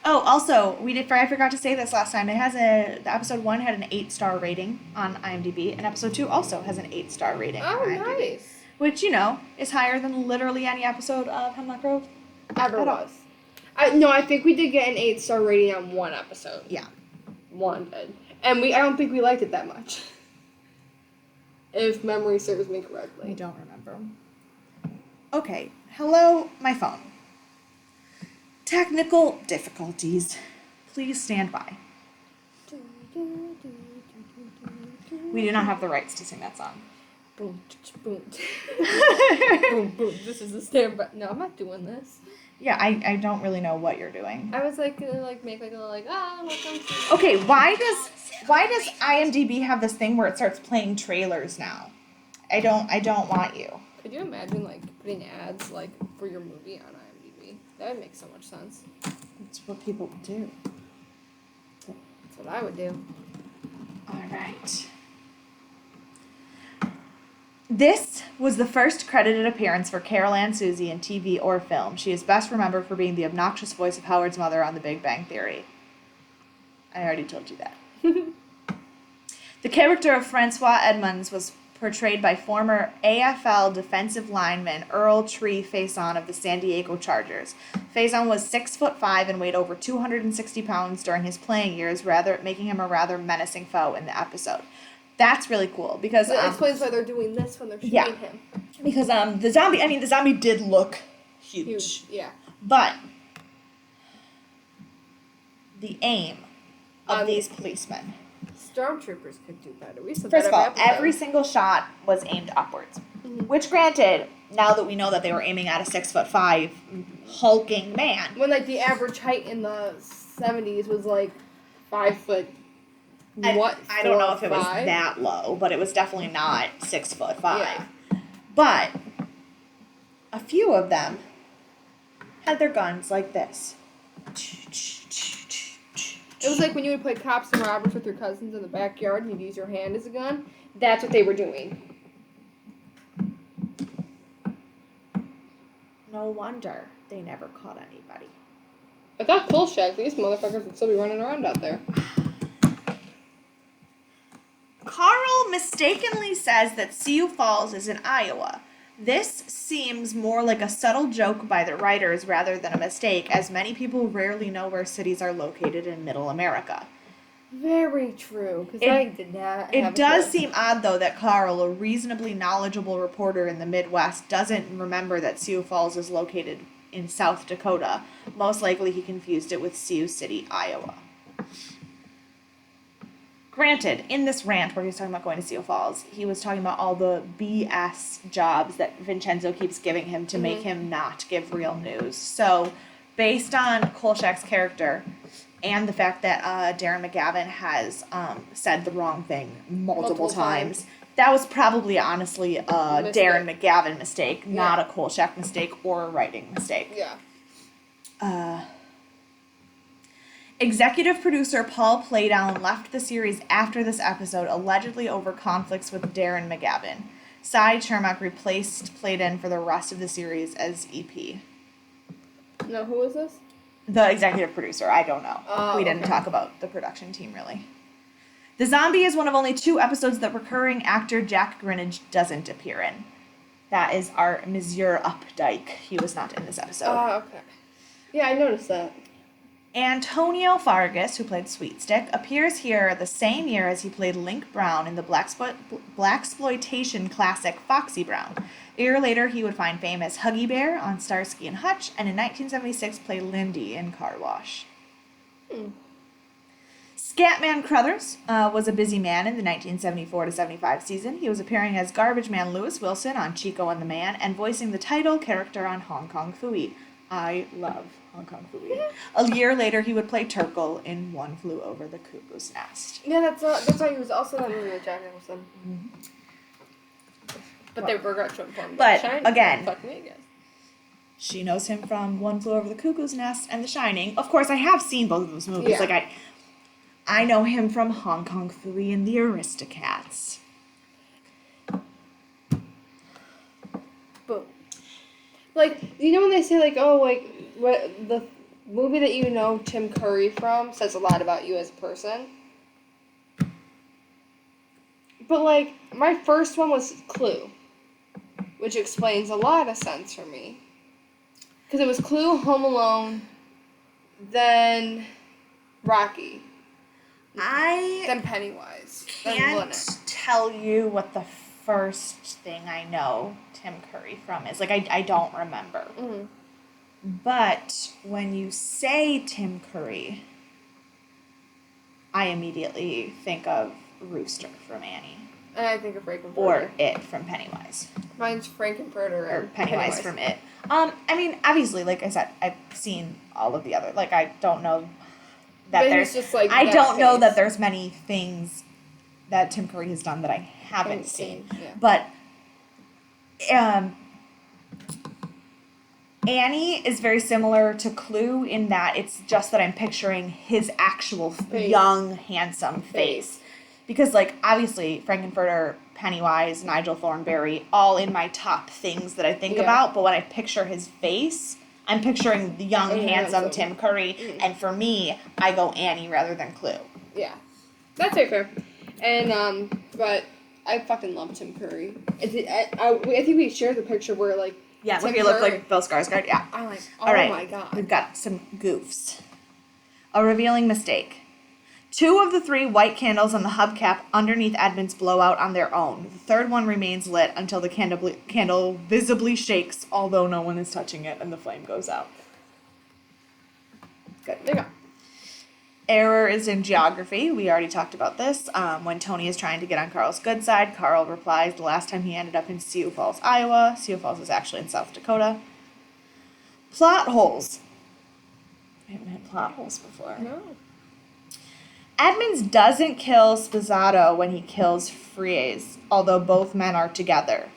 [SPEAKER 1] Oh, also, I forgot to say this last time. The episode 1 had an 8-star rating on IMDb, and episode 2 also has an 8-star rating on IMDb. Oh, nice. Which, is higher than literally any episode of Hemlock Grove.
[SPEAKER 2] Ever was. I think we did get an 8-star rating on one episode.
[SPEAKER 1] Yeah.
[SPEAKER 2] One did. And I don't think we liked it that much. If memory serves me correctly.
[SPEAKER 1] I don't remember. Okay. Hello, my phone. Technical difficulties. Please stand by. We do not have the rights to sing that song.
[SPEAKER 2] Boom, boom. Boom, boom. This is the standby. No, I'm not doing this.
[SPEAKER 1] Yeah, I don't really know what you're doing.
[SPEAKER 2] I was like, gonna make like a little welcome to...
[SPEAKER 1] Okay, why does IMDb have this thing where it starts playing trailers now? I don't want you.
[SPEAKER 2] Could you imagine putting ads for your movie on IMDb? That would make so much sense.
[SPEAKER 1] That's what people do.
[SPEAKER 2] That's what I would do.
[SPEAKER 1] All right. This was the first credited appearance for Carol Ann Susie in TV or film. She is best remembered for being the obnoxious voice of Howard's mother on The Big Bang Theory. I already told you that. The character of Francois Edmonds was portrayed by former AFL defensive lineman Earl Tree Faison of the San Diego Chargers. Faison was 6'5" and weighed over 260 pounds during his playing years, making him a rather menacing foe in the episode. That's really cool because
[SPEAKER 2] it explains why they're doing this when they're shooting him.
[SPEAKER 1] Because the zombie did look huge.
[SPEAKER 2] Yeah.
[SPEAKER 1] But the aim of these policemen.
[SPEAKER 2] Stormtroopers could do better.
[SPEAKER 1] First of all, every single shot was aimed upwards. Mm-hmm. Which, granted, now that we know that they were aiming at a 6'5" hulking man.
[SPEAKER 2] When the average height in the 70s was 5 foot.
[SPEAKER 1] I don't know if it was that low, but it was definitely not 6'5". Yeah. But a few of them had their guns like this.
[SPEAKER 2] It was like when you would play cops and robbers with your cousins in the backyard and you'd use your hand as a gun. That's what they were doing.
[SPEAKER 1] No wonder they never caught anybody.
[SPEAKER 2] I thought Kolchak, these motherfuckers would still be running around out there.
[SPEAKER 1] Carl mistakenly says that Sioux Falls is in Iowa. This seems more like a subtle joke by the writers rather than a mistake, as many people rarely know where cities are located in Middle America.
[SPEAKER 2] Very true, because I did not.
[SPEAKER 1] It does seem odd, though, that Carl, a reasonably knowledgeable reporter in the Midwest, doesn't remember that Sioux Falls is located in South Dakota. Most likely he confused it with Sioux City, Iowa. Granted, in this rant where he was talking about going to Sioux Falls, he was talking about all the BS jobs that Vincenzo keeps giving him to make him not give real news. So, based on Kolchak's character, and the fact that Darren McGavin has said the wrong thing multiple times. That was probably, honestly, a Darren McGavin mistake, not a Kolchak mistake or a writing mistake.
[SPEAKER 2] Yeah.
[SPEAKER 1] Executive producer Paul Playdown left the series after this episode, allegedly over conflicts with Darren McGavin. Cy Chermak replaced Playden for the rest of the series as EP.
[SPEAKER 2] No, who is this?
[SPEAKER 1] The executive producer, I don't know. We didn't talk about the production team, really. The Zombie is one of only 2 episodes that recurring actor Jack Grinnage doesn't appear in. That is our Monsieur Updike. He was not in this episode.
[SPEAKER 2] Okay. Yeah, I noticed that.
[SPEAKER 1] Antonio Fargas, who played Sweet Stick, appears here the same year as he played Link Brown in the blaxploitation classic Foxy Brown. A year later, he would find fame as Huggy Bear on Starsky and Hutch, and in 1976 played Lindy in Car Wash. Scatman Crothers was a busy man in the 1974-75 season. He was appearing as Garbage Man Lewis Wilson on Chico and the Man and voicing the title character on Hong Kong Phooey. I love Hong Kong Phooey. A year later, he would play Turkle in One Flew Over the Cuckoo's Nest.
[SPEAKER 2] Yeah, that's why he was also in that movie with Jack Nicholson. But they forgot to inform me.
[SPEAKER 1] But,
[SPEAKER 2] Shining,
[SPEAKER 1] again,
[SPEAKER 2] fuck me, I guess.
[SPEAKER 1] She knows him from One Flew Over the Cuckoo's Nest and The Shining. Of course, I have seen both of those movies.
[SPEAKER 2] Yeah.
[SPEAKER 1] Like, I know him from Hong Kong Phooey and the Aristocats.
[SPEAKER 2] Boom. Like, you know when they say, like, oh, like, what the movie that you know Tim Curry from says a lot about you as a person? But, like, my first one was Clue, which explains a lot of sense for me. Because it was Clue, Home Alone, then Rocky. Then Pennywise. Then Luna.
[SPEAKER 1] Can't tell you what the first thing I know Tim Curry from is. Like, I don't remember.
[SPEAKER 2] Mm-hmm.
[SPEAKER 1] But when you say Tim Curry, I immediately think of Rooster from Annie.
[SPEAKER 2] And I think of Frankenfurter.
[SPEAKER 1] Or It from Pennywise.
[SPEAKER 2] Mine's Frankenfurter
[SPEAKER 1] Or Pennywise from It. I mean, obviously, like I said, I've seen all of the other. Like, I don't know that
[SPEAKER 2] But
[SPEAKER 1] there's...
[SPEAKER 2] he's just like
[SPEAKER 1] I
[SPEAKER 2] that
[SPEAKER 1] don't know
[SPEAKER 2] face.
[SPEAKER 1] that there's many things that Tim Curry has done that I haven't seen.
[SPEAKER 2] Yeah.
[SPEAKER 1] But Annie is very similar to Clue in that it's just that I'm picturing his actual young, handsome face. Because, like, obviously, Frankenfurter, Pennywise, Nigel Thornberry, all in my top things that I think about. But when I picture his face, I'm picturing the young, handsome Tim Curry. And for me, I go Annie rather than Clue.
[SPEAKER 2] Yeah. That's very fair. And, but I fucking love Tim Curry. I think we shared the picture where, like,
[SPEAKER 1] Yeah,
[SPEAKER 2] Tim
[SPEAKER 1] look, he looked
[SPEAKER 2] Curry.
[SPEAKER 1] like Bill Skarsgård. Yeah.
[SPEAKER 2] I'm like, oh
[SPEAKER 1] All right.
[SPEAKER 2] my god.
[SPEAKER 1] We've got some goofs. A revealing mistake. 2 of the 3 white candles on the hubcap underneath Edmund's blow out on their own. The third one remains lit until the candle visibly shakes, although no one is touching it, and the flame goes out. Good.
[SPEAKER 2] There you go.
[SPEAKER 1] Error is in geography. We already talked about this. When Tony is trying to get on Carl's good side, Carl replies the last time he ended up in Sioux Falls, Iowa. Sioux Falls is actually in South Dakota. Plot holes. I haven't had plot holes before.
[SPEAKER 2] No.
[SPEAKER 1] Edmonds doesn't kill Spizzato when he kills Fries, although both men are together.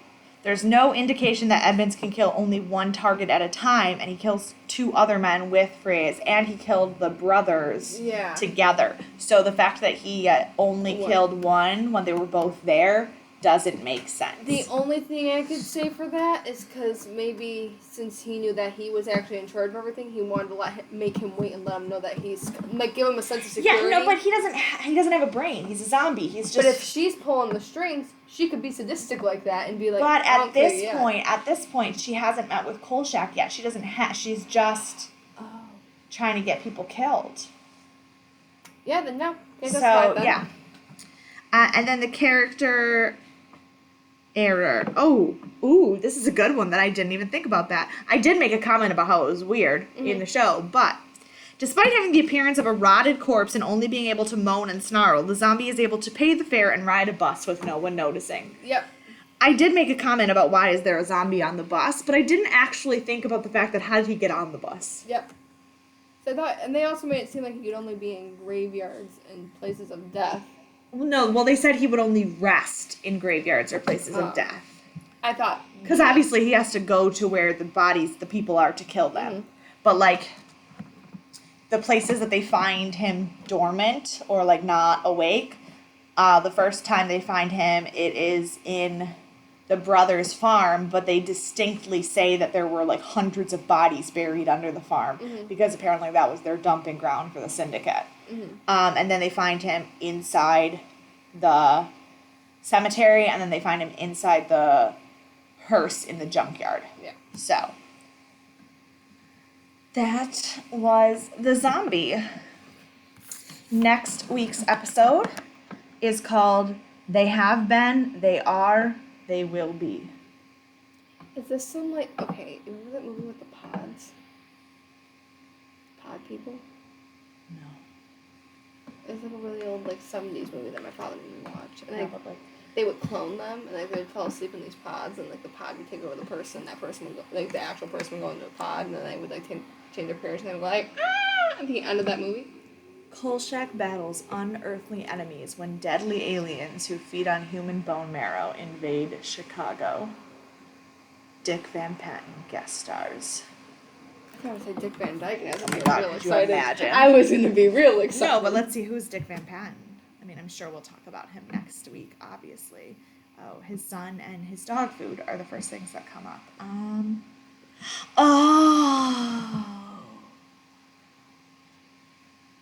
[SPEAKER 1] There's no indication that Edmonds can kill only one target at a time, and he kills 2 other men with Fries, and he killed the brothers together. So the fact that he only killed one when they were both there doesn't make sense.
[SPEAKER 2] The only thing I could say for that is because maybe since he knew that he was actually in charge of everything, he wanted to make him wait and let him know that he's like give him a sense of security.
[SPEAKER 1] Yeah, no, but he doesn't have a brain. He's a zombie. He's just.
[SPEAKER 2] But if she's pulling the strings, she could be sadistic like that and be like.
[SPEAKER 1] But at this point, she hasn't met with Kolchak yet. She doesn't have. She's just trying to get people killed.
[SPEAKER 2] Yeah, then no.
[SPEAKER 1] So yeah, and then the character error. This is a good one that I didn't even think about that. I did make a comment about how it was weird in the show, but despite having the appearance of a rotted corpse and only being able to moan and snarl, the zombie is able to pay the fare and ride a bus with no one noticing.
[SPEAKER 2] Yep.
[SPEAKER 1] I did make a comment about why is there a zombie on the bus, but I didn't actually think about the fact that how did he get on the bus?
[SPEAKER 2] Yep. So I thought, and they also made it seem like he could only be in graveyards and places of death.
[SPEAKER 1] No, well, they said he would only rest in graveyards or places of death.
[SPEAKER 2] I thought.
[SPEAKER 1] Because obviously he has to go to where the people are to kill them.
[SPEAKER 2] Mm-hmm.
[SPEAKER 1] But, like, the places that they find him dormant or, like, not awake, the first time they find him, it is in the brothers' farm, but they distinctly say that there were, like, hundreds of bodies buried under the farm because apparently that was their dumping ground for the syndicate. And then they find him inside the cemetery, and then they find him inside the hearse in the junkyard.
[SPEAKER 2] Yeah.
[SPEAKER 1] So, that was the zombie. Next week's episode is called They Have Been, They Are, They Will Be.
[SPEAKER 2] Is this some, like, okay, remember that movie with the pods? Pod people?
[SPEAKER 1] No.
[SPEAKER 2] It was like a really old, like, 70s movie that my father didn't watch. And they would clone them, and like, they'd fall asleep in these pods, and like the pod would take over the person. That person would go, like, the actual person would go into a pod, and then they would like change their appearance, and they would go like, ah! At the end of that movie.
[SPEAKER 1] Kolchak battles unearthly enemies when deadly aliens who feed on human bone marrow invade Chicago. Dick Van Patten guest stars.
[SPEAKER 2] I thought I said Dick Van Dyke, and I was gonna be
[SPEAKER 1] God,
[SPEAKER 2] real
[SPEAKER 1] could you
[SPEAKER 2] excited.
[SPEAKER 1] imagine?
[SPEAKER 2] I was gonna be real excited.
[SPEAKER 1] No, but let's see who's Dick Van Patten. I mean, I'm sure we'll talk about him next week, obviously. Oh, his son and his dog food are the first things that come up.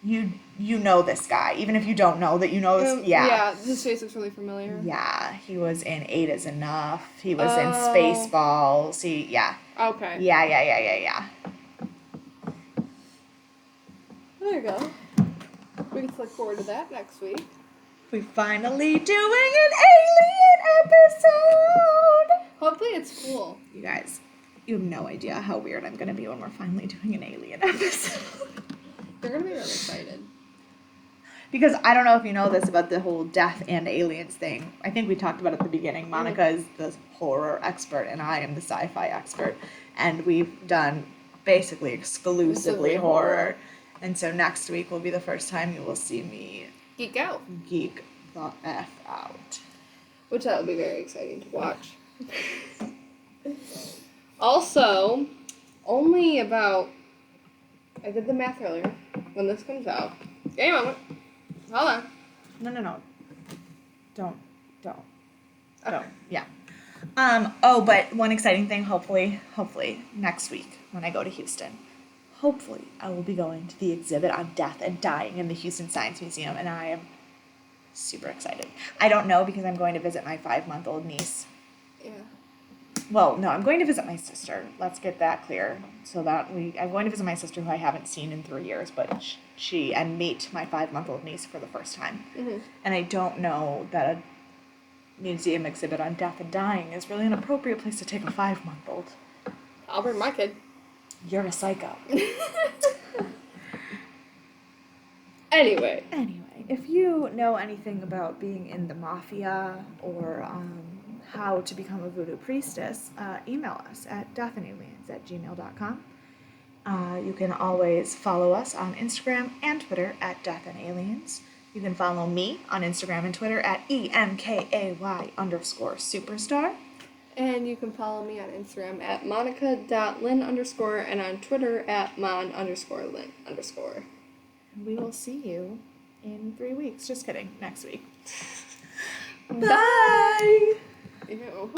[SPEAKER 1] You know this guy, even if you don't know that you know this.
[SPEAKER 2] Yeah, his face looks really familiar.
[SPEAKER 1] Yeah, he was in Eight Is Enough. He was in
[SPEAKER 2] Oh.
[SPEAKER 1] Spaceballs.
[SPEAKER 2] Okay.
[SPEAKER 1] Yeah.
[SPEAKER 2] There you go. We can look forward to that next week.
[SPEAKER 1] We're finally doing an alien episode.
[SPEAKER 2] Hopefully it's cool.
[SPEAKER 1] You guys, you have no idea how weird I'm gonna be when we're finally doing an alien episode.
[SPEAKER 2] They're gonna be really excited.
[SPEAKER 1] Because I don't know if you know this about the whole death and aliens thing. I think we talked about it at the beginning. Monica is the horror expert and I am the sci-fi expert. And we've done basically exclusively horror. And so next week will be the first time you will see me
[SPEAKER 2] Geek out.
[SPEAKER 1] geek the F out.
[SPEAKER 2] Which that will be very exciting to watch. Also, only about... I did the math earlier. When this comes out... Give me a moment. Hold on.
[SPEAKER 1] No. Don't.
[SPEAKER 2] Okay.
[SPEAKER 1] Yeah. But one exciting thing, hopefully next week when I go to Houston, hopefully I will be going to the exhibit on death and dying in the Houston Science Museum, and I am super excited. I don't know because I'm going to visit my 5-month-old niece.
[SPEAKER 2] Yeah.
[SPEAKER 1] Well, no, I'm going to visit my sister. Let's get that clear. So that I'm going to visit my sister who I haven't seen in 3 years, but and meet my 5-month-old niece for the first time.
[SPEAKER 2] Mm-hmm.
[SPEAKER 1] And I don't know that a museum exhibit on death and dying is really an appropriate place to take a 5-month-old.
[SPEAKER 2] I'll bring my kid.
[SPEAKER 1] You're a psycho.
[SPEAKER 2] Anyway,
[SPEAKER 1] if you know anything about being in the mafia or how to become a voodoo priestess, email us at deathandaliens@gmail.com. You can always follow us on Instagram and Twitter at deathandaliens. You can follow me on Instagram and Twitter at EMKAY_superstar.
[SPEAKER 2] and you can follow me on Instagram at monica.lin_ and on Twitter at mon_lin_.
[SPEAKER 1] We will see you in 3 weeks. Just kidding. Next week. Bye!
[SPEAKER 2] Ew.